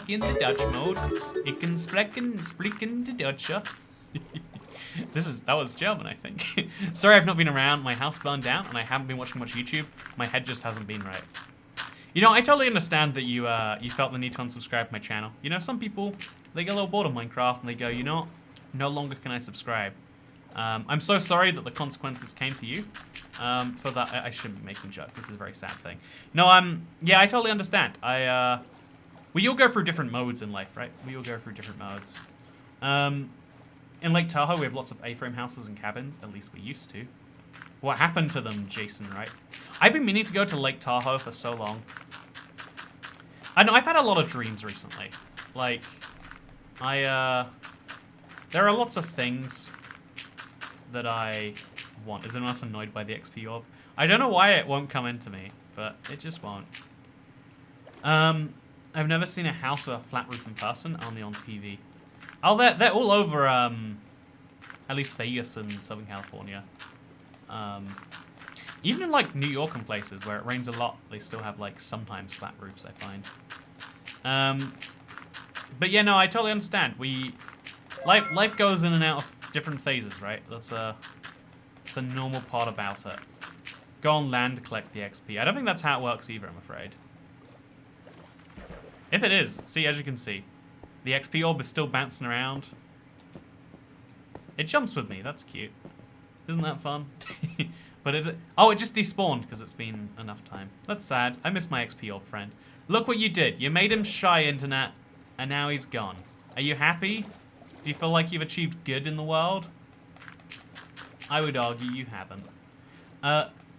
in the Dutch mode. Ik kan spreken de Dutcher. That was German, I think. Sorry I've not been around. My house burned down and I haven't been watching much YouTube. My head just hasn't been right. You know, I totally understand that you felt the need to unsubscribe to my channel. You know, some people, they get a little bored of Minecraft and they go, you know, no longer can I subscribe. I'm so sorry that the consequences came to you. For that, I shouldn't be making jokes. This is a very sad thing. No, yeah, I totally understand. We all go through different modes in life, right? We all go through different modes. In Lake Tahoe, we have lots of A-frame houses and cabins. At least we used to. What happened to them, Jason, right? I've been meaning to go to Lake Tahoe for so long. I know, I've had a lot of dreams recently. Like, there are lots of things that I want. Is anyone else annoyed by the XP orb? I don't know why it won't come into me, but it just won't. I've never seen a house with a flat roof in person, only on TV. Oh, they're all over, at least Vegas and Southern California. Even in, like, New York and places where it rains a lot, they still have, like, sometimes flat roofs, I find. But yeah, no, I totally understand. Life goes in and out of different phases, right? It's a normal part about it. Go on land, collect the XP. I don't think that's how it works either, I'm afraid. If it is, see, as you can see, the XP orb is still bouncing around. It jumps with me, that's cute. Isn't that fun? But it just despawned because it's been enough time. That's sad. I miss my XP orb friend. Look what you did. You made him shy, internet, and now he's gone. Are you happy? Do you feel like you've achieved good in the world? I would argue you haven't.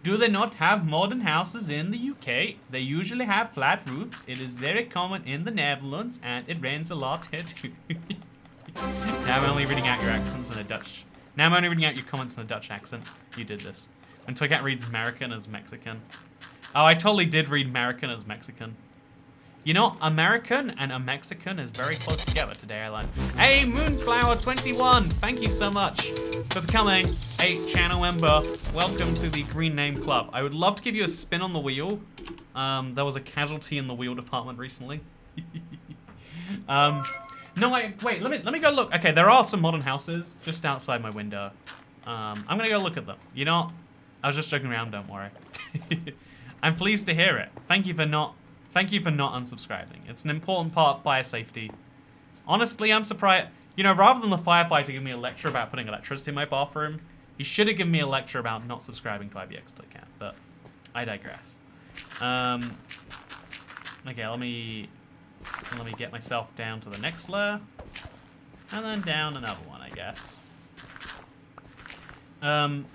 Do they not have modern houses in the UK? They usually have flat roofs. It is very common in the Netherlands, and it rains a lot here too. Now I'm only reading out your accents in a Dutch. Now I'm only reading out your comments in a Dutch accent. You did this. And Toycat reads American as Mexican. Oh, I totally did read American as Mexican. You know, American and a Mexican is very close together today, I learned. Hey, Moonflower21, thank you so much for becoming a channel member. Welcome to the Green Name Club. I would love to give you a spin on the wheel. There was a casualty in the wheel department recently. No, wait, let me go look. Okay, there are some modern houses just outside my window. I'm gonna go look at them. You know, I was just joking around, don't worry. I'm pleased to hear it. Thank you for not unsubscribing. It's an important part of fire safety. Honestly, I'm surprised. You know, rather than the firefighter give me a lecture about putting electricity in my bathroom, he should have given me a lecture about not subscribing to ibxtoycat, but I digress. Okay, let me get myself down to the next layer, and then down another one, I guess. I'm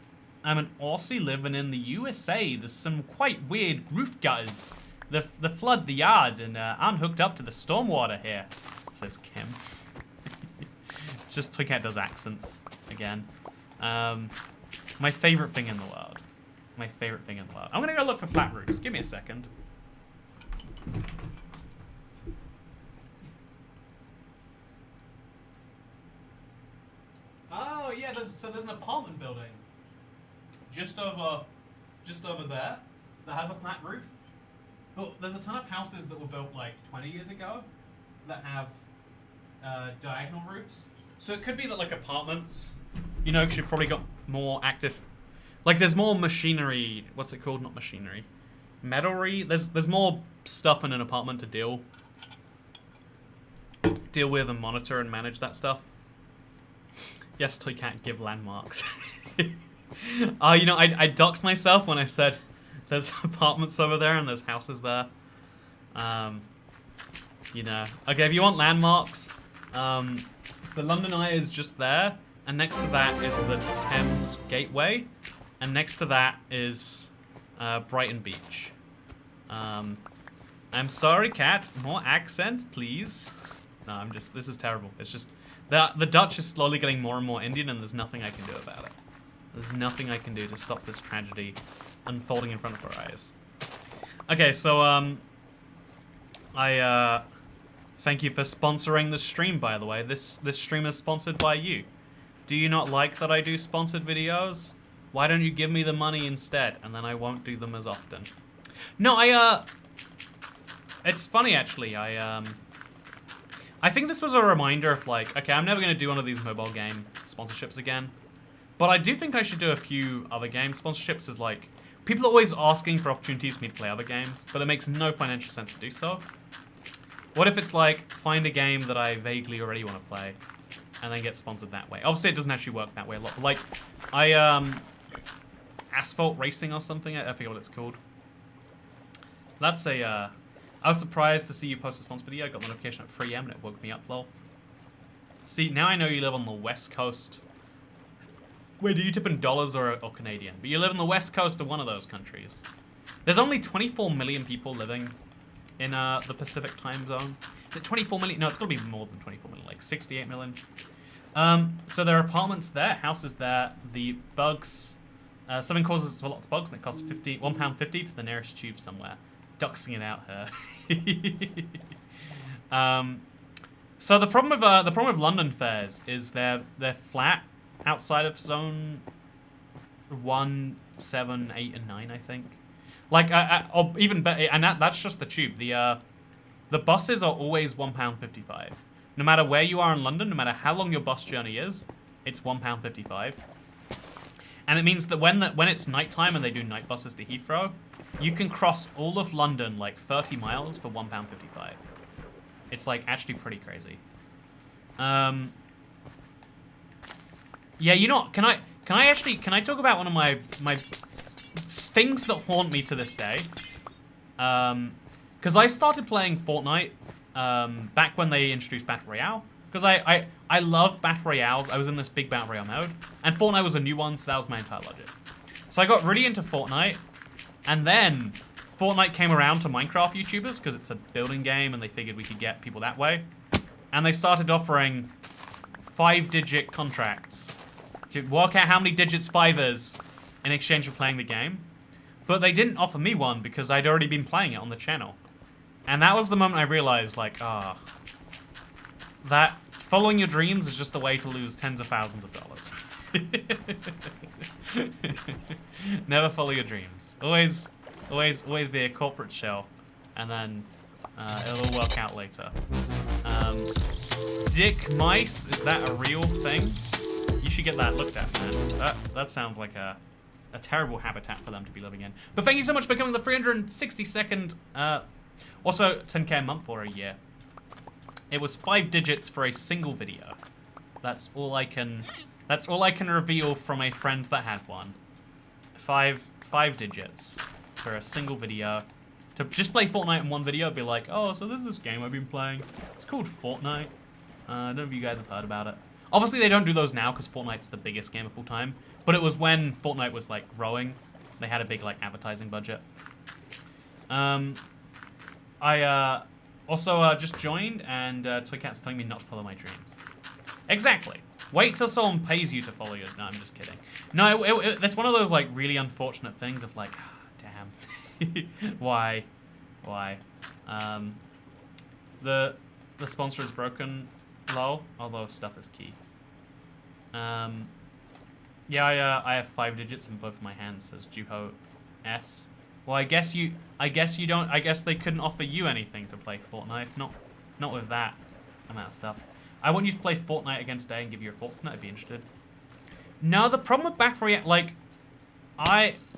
an Aussie living in the USA. There's some quite weird roof gutters. The flood the yard, and I'm hooked up to the stormwater here, says Kim. It's just Toycat does accents again. My favorite thing in the world. My favorite thing in the world. I'm gonna go look for flat roofs. Give me a second. Oh yeah, there's an apartment building just over there that has a flat roof. But there's a ton of houses that were built like 20 years ago that have diagonal roofs. So it could be that like apartments, you know, because you've probably got more active, like there's more machinery. What's it called? Not machinery, metalry. There's more stuff in an apartment to deal with and monitor and manage that stuff. Yes, Toycat, give landmarks. You know, I doxed myself when I said there's apartments over there and there's houses there. You know. Okay, if you want landmarks, so the London Eye is just there, and next to that is the Thames Gateway, and next to that is Brighton Beach. I'm sorry, Cat. More accents, please. No, this is terrible. It's just, the Dutch is slowly getting more and more Indian, and there's nothing I can do about it. There's nothing I can do to stop this tragedy unfolding in front of our eyes. Okay, so, I thank you for sponsoring the stream, by the way. This stream is sponsored by you. Do you not like that I do sponsored videos? Why don't you give me the money instead, and then I won't do them as often? No, it's funny, actually. I think this was a reminder of, like, okay, I'm never going to do one of these mobile game sponsorships again. But I do think I should do a few other game sponsorships. Is like, people are always asking for opportunities for me to play other games, but it makes no financial sense to do so. What if it's like, find a game that I vaguely already want to play, and then get sponsored that way? Obviously, it doesn't actually work that way a lot. But like, Asphalt Racing or something, I forget what it's called. That's a, I was surprised to see you post a sponsor video. I got a notification at 3 AM and it woke me up, lol. See, now I know you live on the West Coast. Wait, do you tip in dollars or Canadian? But you live on the West Coast of one of those countries. There's only 24 million people living in the Pacific time zone. Is it 24 million? No, it's got to be more than 24 million, like 68 million. So there are apartments there, houses there. The bugs, something causes lots of bugs and it costs £1.50 to the nearest tube somewhere. Doxing it out here. So the problem with London fares is they're flat outside of zone 1, 7, 8, and 9, I think. Like, or even better, and that's just the tube. The buses are always £1.55. No matter where you are in London, no matter how long your bus journey is, it's £1.55. And it means that when it's nighttime and they do night buses to Heathrow, you can cross all of London like 30 miles for £1.55. It's like actually pretty crazy. Yeah, you know, can I talk about one of my things that haunt me to this day? Because I started playing Fortnite back when they introduced Battle Royale. Because I loved Battle Royales. I was in this big Battle Royale mode. And Fortnite was a new one, so that was my entire logic. So I got really into Fortnite. And then Fortnite came around to Minecraft YouTubers because it's a building game and they figured we could get people that way. And they started offering 5-digit contracts to work out how many digits 5 is in exchange for playing the game. But they didn't offer me one because I'd already been playing it on the channel. And that was the moment I realized, like, that following your dreams is just a way to lose tens of thousands of dollars. Never follow your dreams. Always be a corporate shell, and then it'll all work out later. Dick mice, is that a real thing? You should get that looked at, man. That sounds like a terrible habitat for them to be living in. But thank you so much for becoming the 362nd, also 10k a month or a year. It was 5 digits for a single video. That's all I can reveal from a friend that had one. 5 digits for a single video. To just play Fortnite in one video, be like, oh, so there's this game I've been playing. It's called Fortnite. I don't know if you guys have heard about it. Obviously, they don't do those now because Fortnite's the biggest game of all time. But it was when Fortnite was like growing. They had a big like advertising budget. I also just joined, and Toycat's telling me not to follow my dreams. Exactly. Wait till someone pays you to follow your... No, I'm just kidding. No, that's one of those like really unfortunate things of like, damn. Why? The sponsor is broken, lol, although stuff is key. Yeah, I have 5 digits in both of my hands, says Juho S. Well, I guess you don't. I guess they couldn't offer you anything to play Fortnite. Not with that amount of stuff. I want you to play Fortnite again today and give you your thoughts on it. I'd be interested. No, the problem with Battle Royale, like,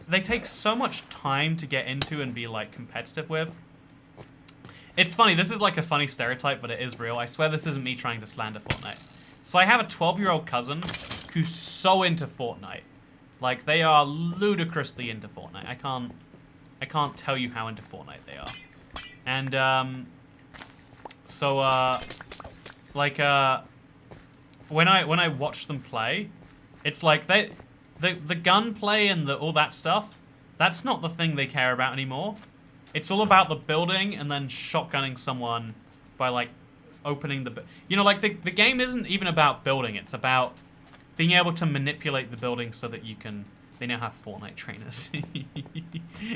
they take so much time to get into and be like competitive with. It's funny. This is like a funny stereotype, but it is real. I swear this isn't me trying to slander Fortnite. So I have a 12-year-old cousin who's so into Fortnite. Like, they are ludicrously into Fortnite. I can't tell you how into Fortnite they are. And, when I watch them play, it's like the gunplay and all that stuff, that's not the thing they care about anymore. It's all about the building and then shotgunning someone by, like, opening the... You know, like, the game isn't even about building. It's about being able to manipulate the building so that you can... They now have Fortnite trainers.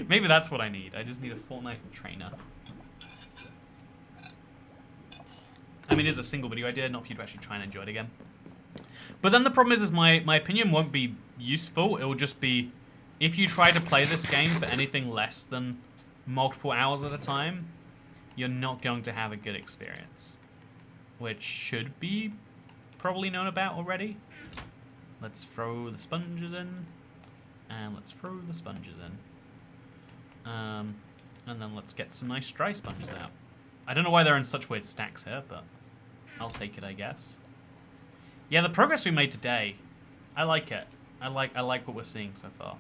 Maybe that's what I need. I just need a Fortnite trainer. I mean, it is a single video idea, not for you to actually try and enjoy it again. But then the problem is my opinion won't be useful. It will just be, if you try to play this game for anything less than multiple hours at a time, you're not going to have a good experience. Which should be probably known about already. Let's throw the sponges in. And let's throw the sponges in. And then let's get some nice dry sponges out. I don't know why they're in such weird stacks here, but I'll take it, I guess. Yeah, the progress we made today, I like it. I like what we're seeing so far.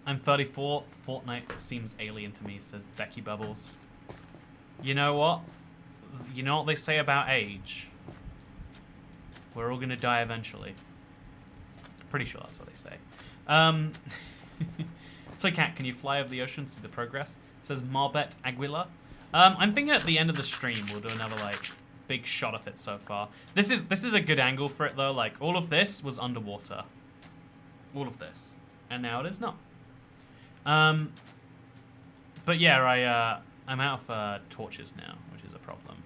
I'm 34. Fortnite seems alien to me, says Becky Bubbles. You know what? You know what they say about age? We're all gonna die eventually. Pretty sure that's what they say. Toycat, can you fly over the ocean, see the progress? Says Marbet Aguila. I'm thinking at the end of the stream we'll do another like big shot of it so far. This is a good angle for it though. Like all of this was underwater. All of this. And now it is not. But yeah, I'm out of torches now, which is a problem.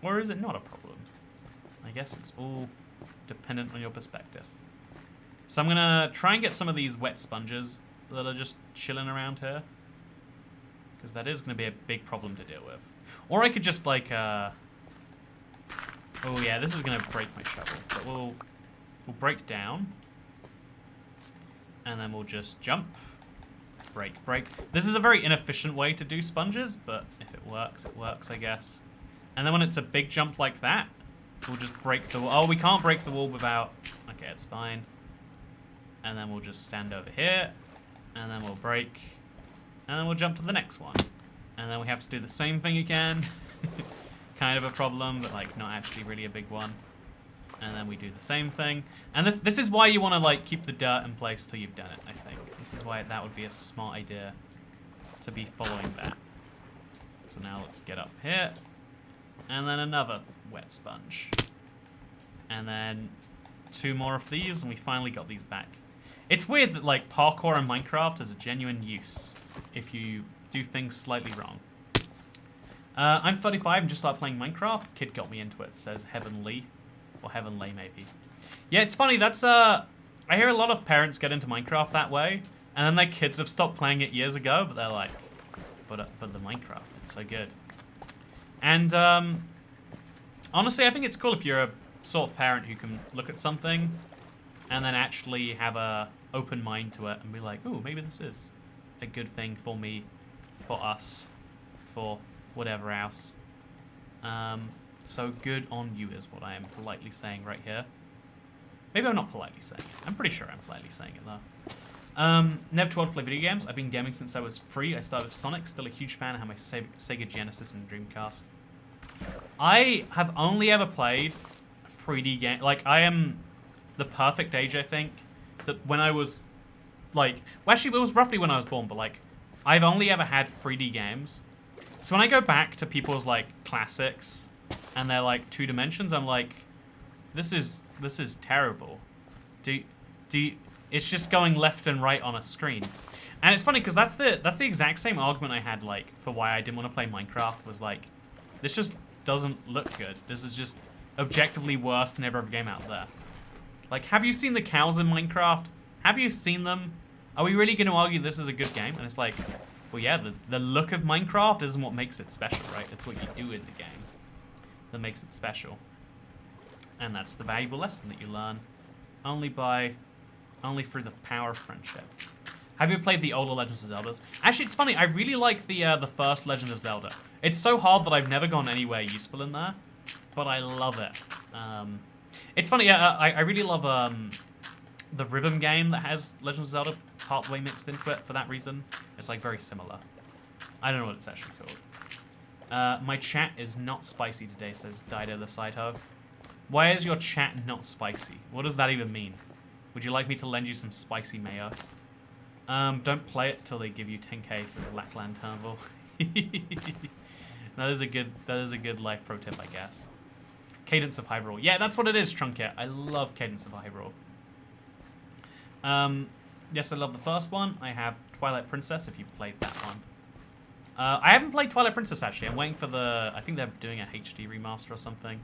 Or is it not a problem? I guess it's all dependent on your perspective. So I'm gonna try and get some of these wet sponges that are just chilling around here, because that is gonna be a big problem to deal with. Or I could just like, oh yeah, this is gonna break my shovel, but we'll break down, and then we'll just jump, break. This is a very inefficient way to do sponges, but if it works, I guess. And then when it's a big jump like that, we'll just break the wall. Oh, we can't break the wall without... Okay, it's fine. And then we'll just stand over here. And then we'll break. And then we'll jump to the next one. And then we have to do the same thing again. Kind of a problem, but like not actually really a big one. And then we do the same thing. And this is why you want to like keep the dirt in place till you've done it, I think. This is why that would be a smart idea to be following that. So now let's get up here. And then another wet sponge. And then 2 more of these, and we finally got these back. It's weird that like parkour in Minecraft has a genuine use if you do things slightly wrong. I'm 35 and just started playing Minecraft. Kid got me into it, says Heavenly. Or Heavenly, maybe. Yeah, it's funny, that's, I hear a lot of parents get into Minecraft that way, and then their kids have stopped playing it years ago, but they're like, but the Minecraft, it's so good. And, honestly, I think it's cool if you're a sort of parent who can look at something and then actually have a open mind to it and be like, ooh, maybe this is a good thing for me, for us, for whatever else. So good on you is what I am politely saying right here. Maybe I'm not politely saying it. I'm pretty sure I'm politely saying it though. Never too old to play video games. I've been gaming since I was 3. I started with Sonic. Still a huge fan. I have my Sega Genesis and Dreamcast. I have only ever played 3D games. Like, I am the perfect age, I think, that when I was, like... Well, actually, it was roughly when I was born, but, like, I've only ever had 3D games. So when I go back to people's, like, classics, and they're, like, 2 dimensions, I'm like, this is terrible. It's just going left and right on a screen. And it's funny, because that's the exact same argument I had, like, for why I didn't want to play Minecraft, was, like, this just doesn't look good. This is just objectively worse than every other game out there. Like, have you seen the cows in Minecraft? Have you seen them? Are we really going to argue this is a good game? And it's like, well, yeah, the look of Minecraft isn't what makes it special, right? It's what you do in the game that makes it special. And that's the valuable lesson that you learn only through the power of friendship. Have you played the older Legends of Zeldas? Actually, it's funny. I really like the first Legend of Zelda. It's so hard that I've never gone anywhere useful in there, but I love it. It's funny. I really love the rhythm game that has Legend of Zelda partway mixed into it. For that reason, it's like very similar. I don't know what it's actually called. My chat is not spicy today, says Dido the Sideho. Why is your chat not spicy? What does that even mean? Would you like me to lend you some spicy mayo? Don't play it till they give you 10k, says Lackland Turnbull. That is a good life pro tip, I guess. Cadence of Hyrule. Yeah, that's what it is, Trunket. I love Cadence of Hyrule. Yes, I love the first one. I have Twilight Princess, if you played that one. I haven't played Twilight Princess, actually. I'm waiting for I think they're doing a HD remaster or something.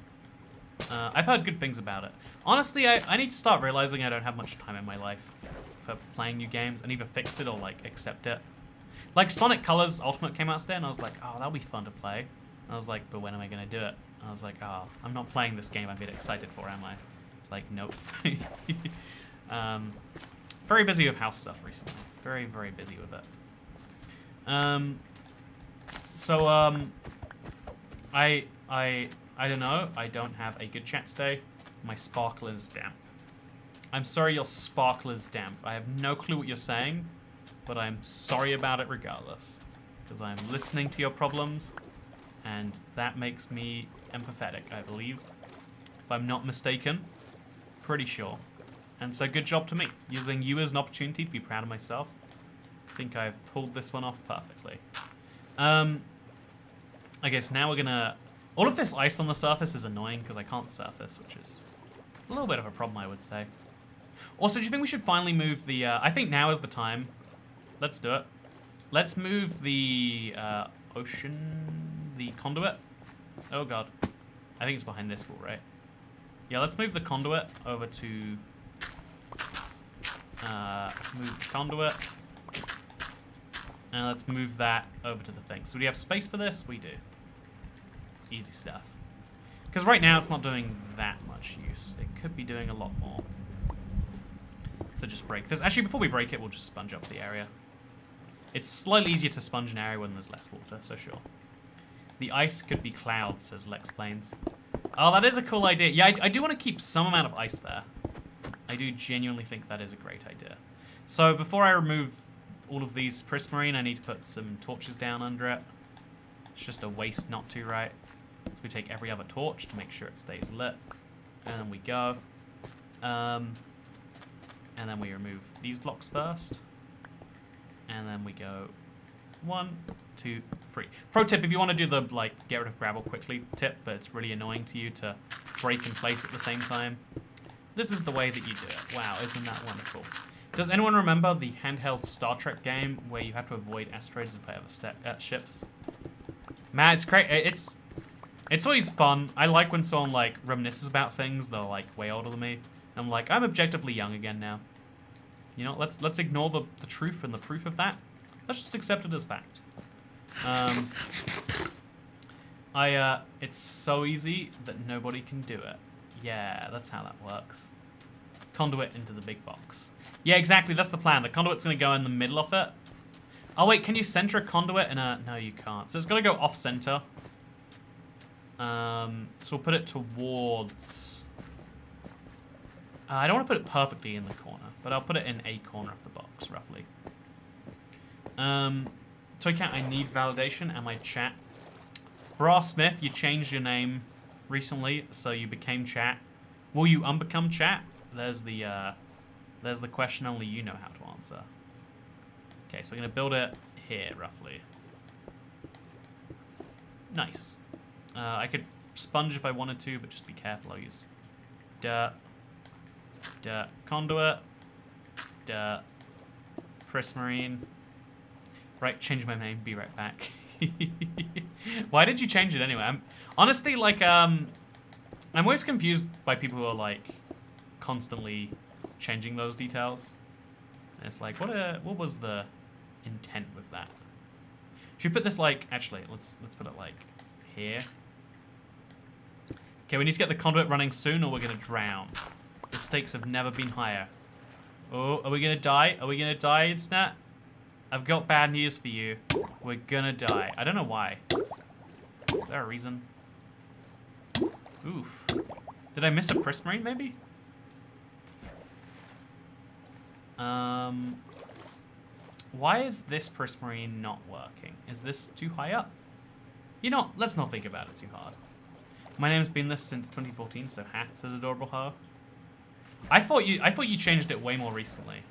I've heard good things about it. Honestly, I need to start realizing I don't have much time in my life for playing new games and either fix it or, like, accept it. Like, Sonic Colors Ultimate came out today, and I was like, oh, that'll be fun to play. And I was like, but when am I going to do it? And I was like, oh, I'm not playing this game I'm a bit excited for, am I? It's like, nope. Very busy with house stuff recently. Very, very busy with it. I don't know. I don't have a good chat today. My sparkler's damp. I'm sorry your sparkler's damp. I have no clue what you're saying, but I'm sorry about it regardless. Because I'm listening to your problems, and that makes me empathetic, I believe. If I'm not mistaken. Pretty sure. And so good job to me, using you as an opportunity to be proud of myself. I think I've pulled this one off perfectly. Okay, so now we're gonna... All of this ice on the surface is annoying because I can't surface, which is a little bit of a problem, I would say. Also, do you think we should finally move the... I think now is the time. Let's do it. Let's move the the conduit. Oh, God. I think it's behind this wall, right? Yeah, let's move the conduit over to... move the conduit. And let's move that over to the thing. So do we have space for this? We do. Easy stuff. Because right now it's not doing that much use. It could be doing a lot more. So just break this. Actually, before we break it, we'll just sponge up the area. It's slightly easier to sponge an area when there's less water, so sure. The ice could be clouds, says Lex Plains. Oh, that is a cool idea. Yeah, I do want to keep some amount of ice there. I do genuinely think that is a great idea. So before I remove all of these prismarine, I need to put some torches down under it. It's just a waste not to, right? So we take every other torch to make sure it stays lit. And then we go. And then we remove these blocks first. And then we go 1, 2, 3. Pro tip, if you want to do the, like, get rid of gravel quickly tip, but it's really annoying to you to break and place at the same time, this is the way that you do it. Wow, isn't that wonderful? Does anyone remember the handheld Star Trek game where you have to avoid asteroids if they ever ships? Man, it's great. It's always fun. I like when someone, like, reminisces about things. They're, like, way older than me. I'm like, I'm objectively young again now. You know, let's ignore the truth and the proof of that. Let's just accept it as fact. It's so easy that nobody can do it. Yeah, that's how that works. Conduit into the big box. Yeah, exactly, that's the plan. The conduit's gonna go in the middle of it. Oh wait, can you center a conduit in a... No, you can't. So it's gotta go off-center. So we'll put it towards... I don't want to put it perfectly in the corner, but I'll put it in a corner of the box, roughly. Toycat, I need validation, and my chat. Bra Smith, you changed your name recently, so you became chat. Will you unbecome chat? There's the question only you know how to answer. Okay, so we're gonna build it here, roughly. Nice. I could sponge if I wanted to, but just be careful. I'll use dirt, conduit, dirt, prismarine. Right, change my name. Be right back. Why did you change it anyway? I'm honestly like I'm always confused by people who are like constantly changing those details. And it's like what was the intent with that? Should we put this like actually let's put it like here. Okay, we need to get the conduit running soon or we're gonna drown. The stakes have never been higher. Oh, are we gonna die? Are we gonna die, Instat? I've got bad news for you. We're gonna die. I don't know why. Is there a reason? Oof. Did I miss a prismarine, maybe? Why is this prismarine not working? Is this too high up? You know, let's not think about it too hard. My name's been this since 2014, so ha, says Adorable Ho. I thought you changed it way more recently.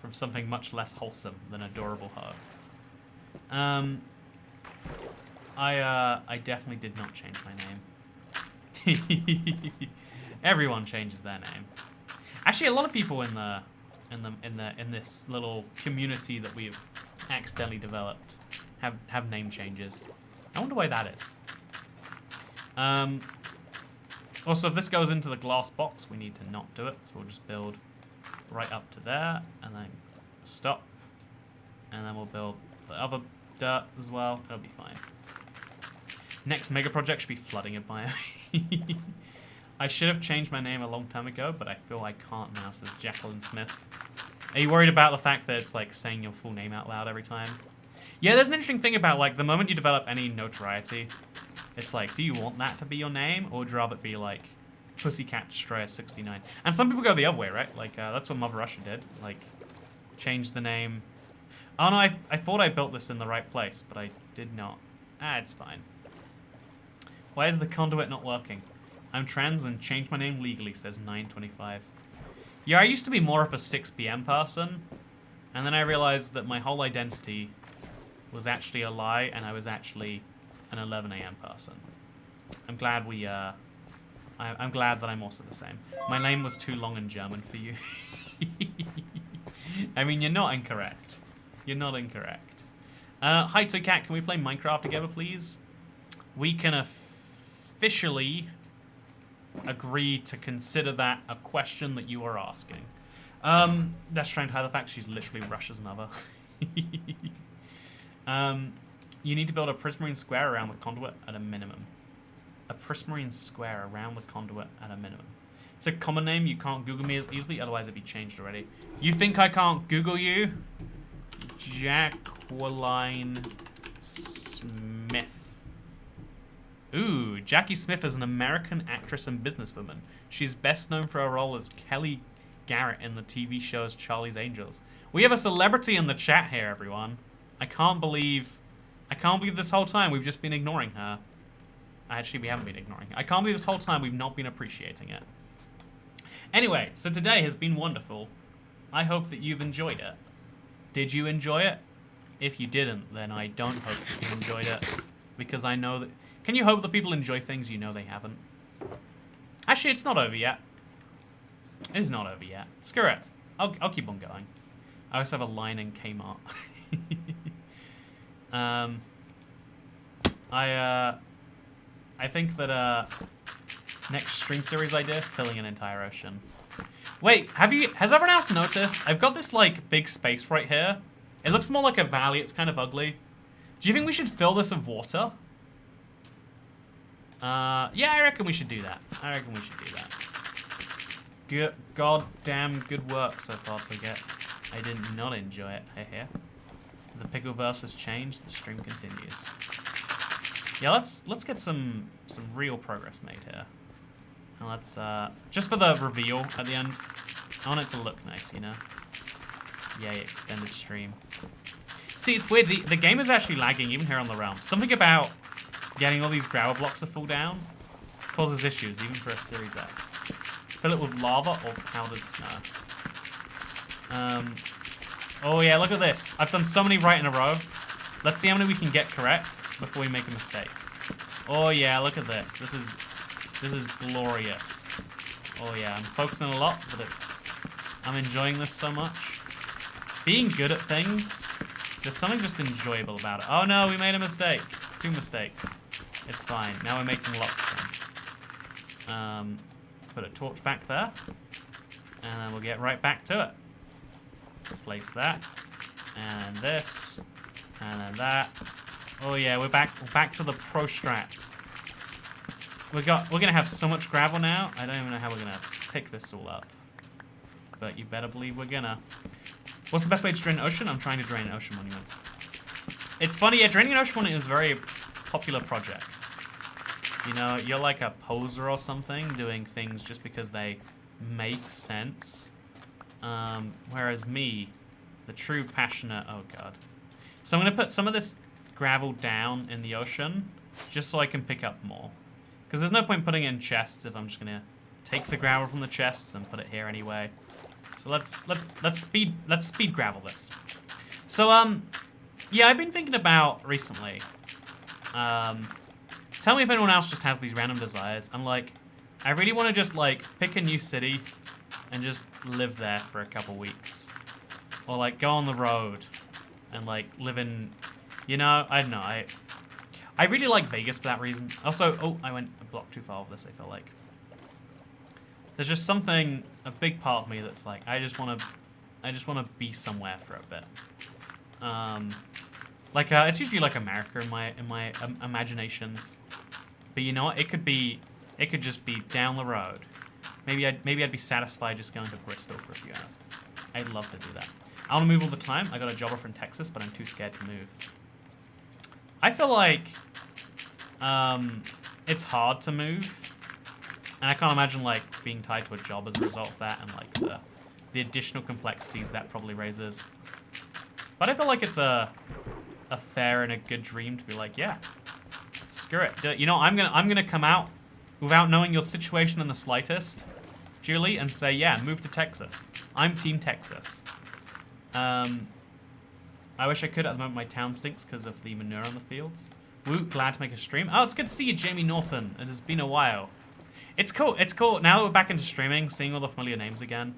From something much less wholesome than Adorable Ho. I definitely did not change my name. Everyone changes their name. Actually, a lot of people in this little community that we've accidentally developed have name changes. I wonder why that is. Also, if this goes into the glass box, we need to not do it. So we'll just build right up to there, and then stop. And then we'll build the other dirt as well. It'll be fine. Next mega project should be flooding a biome. I should have changed my name a long time ago, but I feel I can't now, says Jacqueline Smith. Are you worried about the fact that it's like saying your full name out loud every time? Yeah, there's an interesting thing about like the moment you develop any notoriety, it's like, do you want that to be your name, or would you rather it be like Pussycat Destroyer 69? And some people go the other way, right? Like that's what Mother Russia did. Like, change the name. Oh no, I thought I built this in the right place, but I did not. Ah, it's fine. Why is the conduit not working? I'm trans and changed my name legally, says 925. Yeah, I used to be more of a 6 p.m. person, and then I realized that my whole identity was actually a lie, and I was actually an 11 a.m. person. I'm glad I'm glad that I'm also the same. My name was too long in German for you. I mean, you're not incorrect. You're not incorrect. Hi, Toycat, can we play Minecraft together, please? We can officially agree to consider that a question that you are asking. Let's try and hide the fact she's literally Russia's mother. You need to build a prismarine square around the conduit at a minimum. A prismarine square around the conduit at a minimum. It's a common name. You can't Google me as easily, otherwise it'd be changed already. You think I can't Google you? Jacqueline Smith. Ooh, Jackie Smith is an American actress and businesswoman. She's best known for her role as Kelly Garrett in the TV shows Charlie's Angels. We have a celebrity in the chat here, everyone. I can't believe this whole time we've just been ignoring her. Actually, we haven't been ignoring her. I can't believe this whole time we've not been appreciating it. Anyway, so today has been wonderful. I hope that you've enjoyed it. Did you enjoy it? If you didn't, then I don't hope that you enjoyed it. Because I know that... Can you hope that people enjoy things you know they haven't? Actually, it's not over yet. It's not over yet. Screw it. I'll keep on going. I also have a line in Kmart. I think that next stream series idea, filling an entire ocean. Wait, has everyone else noticed? I've got this like big space right here. It looks more like a valley. It's kind of ugly. Do you think we should fill this with water? Yeah, I reckon we should do that. Good, goddamn good work so far, Toycat. I did not enjoy it. Hey. The Pickleverse has changed. The stream continues. Yeah, let's get some real progress made here. And let's just for the reveal at the end, I want it to look nice, you know. Yay, extended stream. See, it's weird. The game is actually lagging even here on the realm. Something about getting all these gravel blocks to fall down causes issues even for a Series X. Fill it with lava or powdered snow. Oh yeah, look at this. I've done so many right in a row. Let's see how many we can get correct before we make a mistake. Oh yeah, look at this. This is glorious. Oh yeah, I'm focusing a lot, but I'm enjoying this so much. Being good at things, there's something just enjoyable about it. Oh no, we made a mistake. 2 mistakes. It's fine. Now we're making lots of them. Put a torch back there. And then we'll get right back to it. Place that. And this. And then that. Oh yeah, we're back to the pro strats. We're gonna have so much gravel now. I don't even know how we're gonna pick this all up. But you better believe we're gonna. What's the best way to drain an ocean? I'm trying to drain an ocean monument. It's funny, yeah, draining an ocean monument is a very popular project. You know, you're like a poser or something, doing things just because they make sense. Whereas me, the true passionate, oh god. So I'm gonna put some of this gravel down in the ocean, just so I can pick up more. Because there's no point putting it in chests if I'm just gonna take the gravel from the chests and put it here anyway. So let's speed gravel this. So yeah, I've been thinking about recently. Tell me if anyone else just has these random desires. I'm like, I really want to just like pick a new city and just live there for a couple weeks, or like go on the road and like live in, you know, I don't know. I really like Vegas for that reason. Also, oh, I went a block too far with this. I feel like there's just something, a big part of me that's like, I just want to be somewhere for a bit. Like it's usually like America in my imaginations, but you know what? It could just be down the road. Maybe I'd be satisfied just going to Bristol for a few hours. I'd love to do that. I want to move all the time. I got a job offer in Texas, but I'm too scared to move. I feel like it's hard to move, and I can't imagine like being tied to a job as a result of that, and like the additional complexities that probably raises. But I feel like it's a fair and a good dream to be like, yeah, screw it. You know, I'm gonna come out without knowing your situation in the slightest, Julie, and say, yeah, move to Texas. I'm Team Texas. I wish I could. At the moment, my town stinks because of the manure on the fields. Woo, glad to make a stream. Oh, it's good to see you, Jamie Norton. It has been a while. It's cool. It's cool. Now that we're back into streaming, seeing all the familiar names again.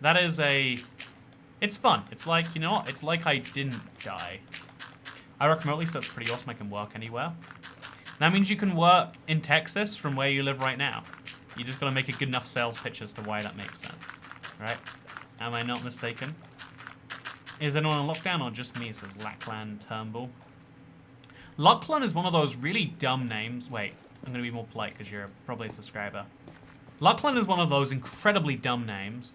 That is a... It's fun. It's like, you know what? It's like I didn't die. I work remotely, so it's pretty awesome. I can work anywhere. That means you can work in Texas from where you live right now. You just got to make a good enough sales pitch as to why that makes sense. Right? Am I not mistaken? Is anyone on lockdown or just me, says Lackland Turnbull. Lachlan is one of those really dumb names. Wait, I'm going to be more polite because you're probably a subscriber. Lachlan is one of those incredibly dumb names.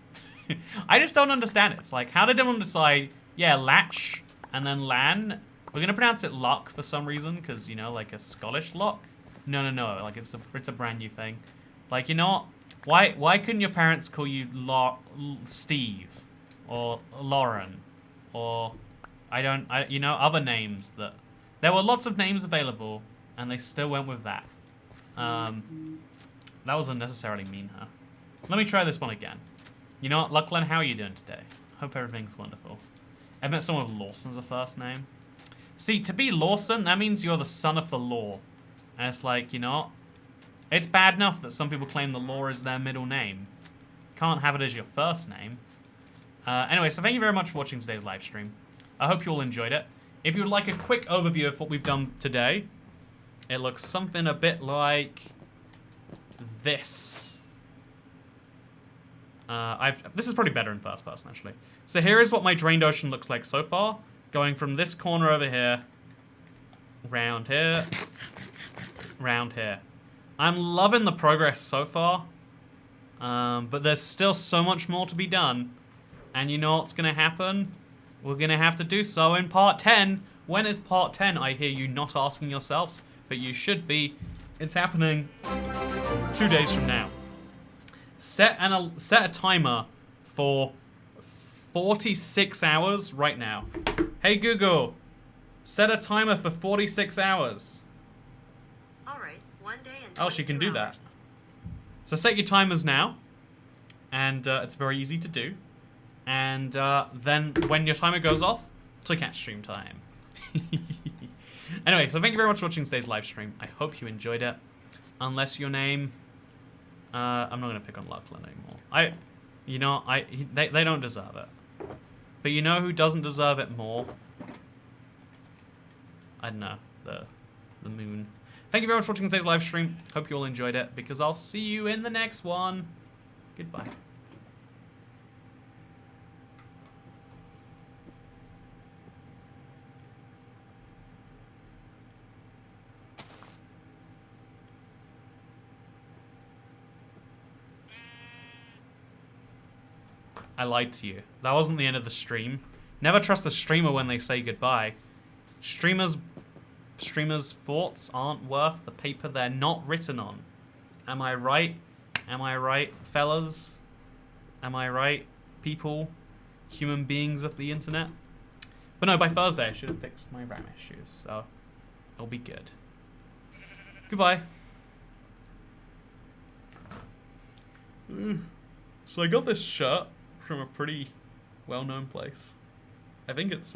I just don't understand it. It's like, how did everyone decide, yeah, Latch and then Lan? We're going to pronounce it Lock for some reason because, you know, like a Scottish lock? No. Like, it's a brand new thing. Like, you know what? Why couldn't your parents call you Steve or Lauren or you know, other names that... There were lots of names available, and they still went with that. That was unnecessarily mean, huh? Let me try this one again. You know what, Lachlan, how are you doing today? Hope everything's wonderful. I met someone with Lawson as a first name. See, to be Lawson, that means you're the son of the law. And it's like, you know what? It's bad enough that some people claim the law is their middle name. Can't have it as your first name. Anyway, so thank you very much for watching today's live stream. I hope you all enjoyed it. If you would like a quick overview of what we've done today, it looks something a bit like this. This is probably better in first person, actually. So here is what my drained ocean looks like so far. Going from this corner over here, round here, round here. I'm loving the progress so far, but there's still so much more to be done. And you know what's going to happen? We're going to have to do so in part 10. When is part 10? I hear you not asking yourselves, but you should be. It's happening 2 days from now. Set a timer for 46 hours right now. Hey Google, set a timer for 46 hours. All right, 1 day and 22 Oh, she can do that. hours. So set your timers now, and it's very easy to do. And then when your timer goes off, Toycat stream time. Anyway, so thank you very much for watching today's live stream. I hope you enjoyed it. Unless your name... I'm not going to pick on Lachlan anymore. They don't deserve it. But you know who doesn't deserve it more? I don't know. The moon. Thank you very much for watching today's live stream. Hope you all enjoyed it, because I'll see you in the next one. Goodbye. I lied to you. That wasn't the end of the stream. Never trust a streamer when they say goodbye. Streamers' thoughts aren't worth the paper they're not written on. Am I right? Am I right, fellas? Am I right, people? Human beings of the internet? But no, by Thursday I should have fixed my RAM issues, so it'll be good. Goodbye. So I got this shirt from a pretty well-known place. I think it's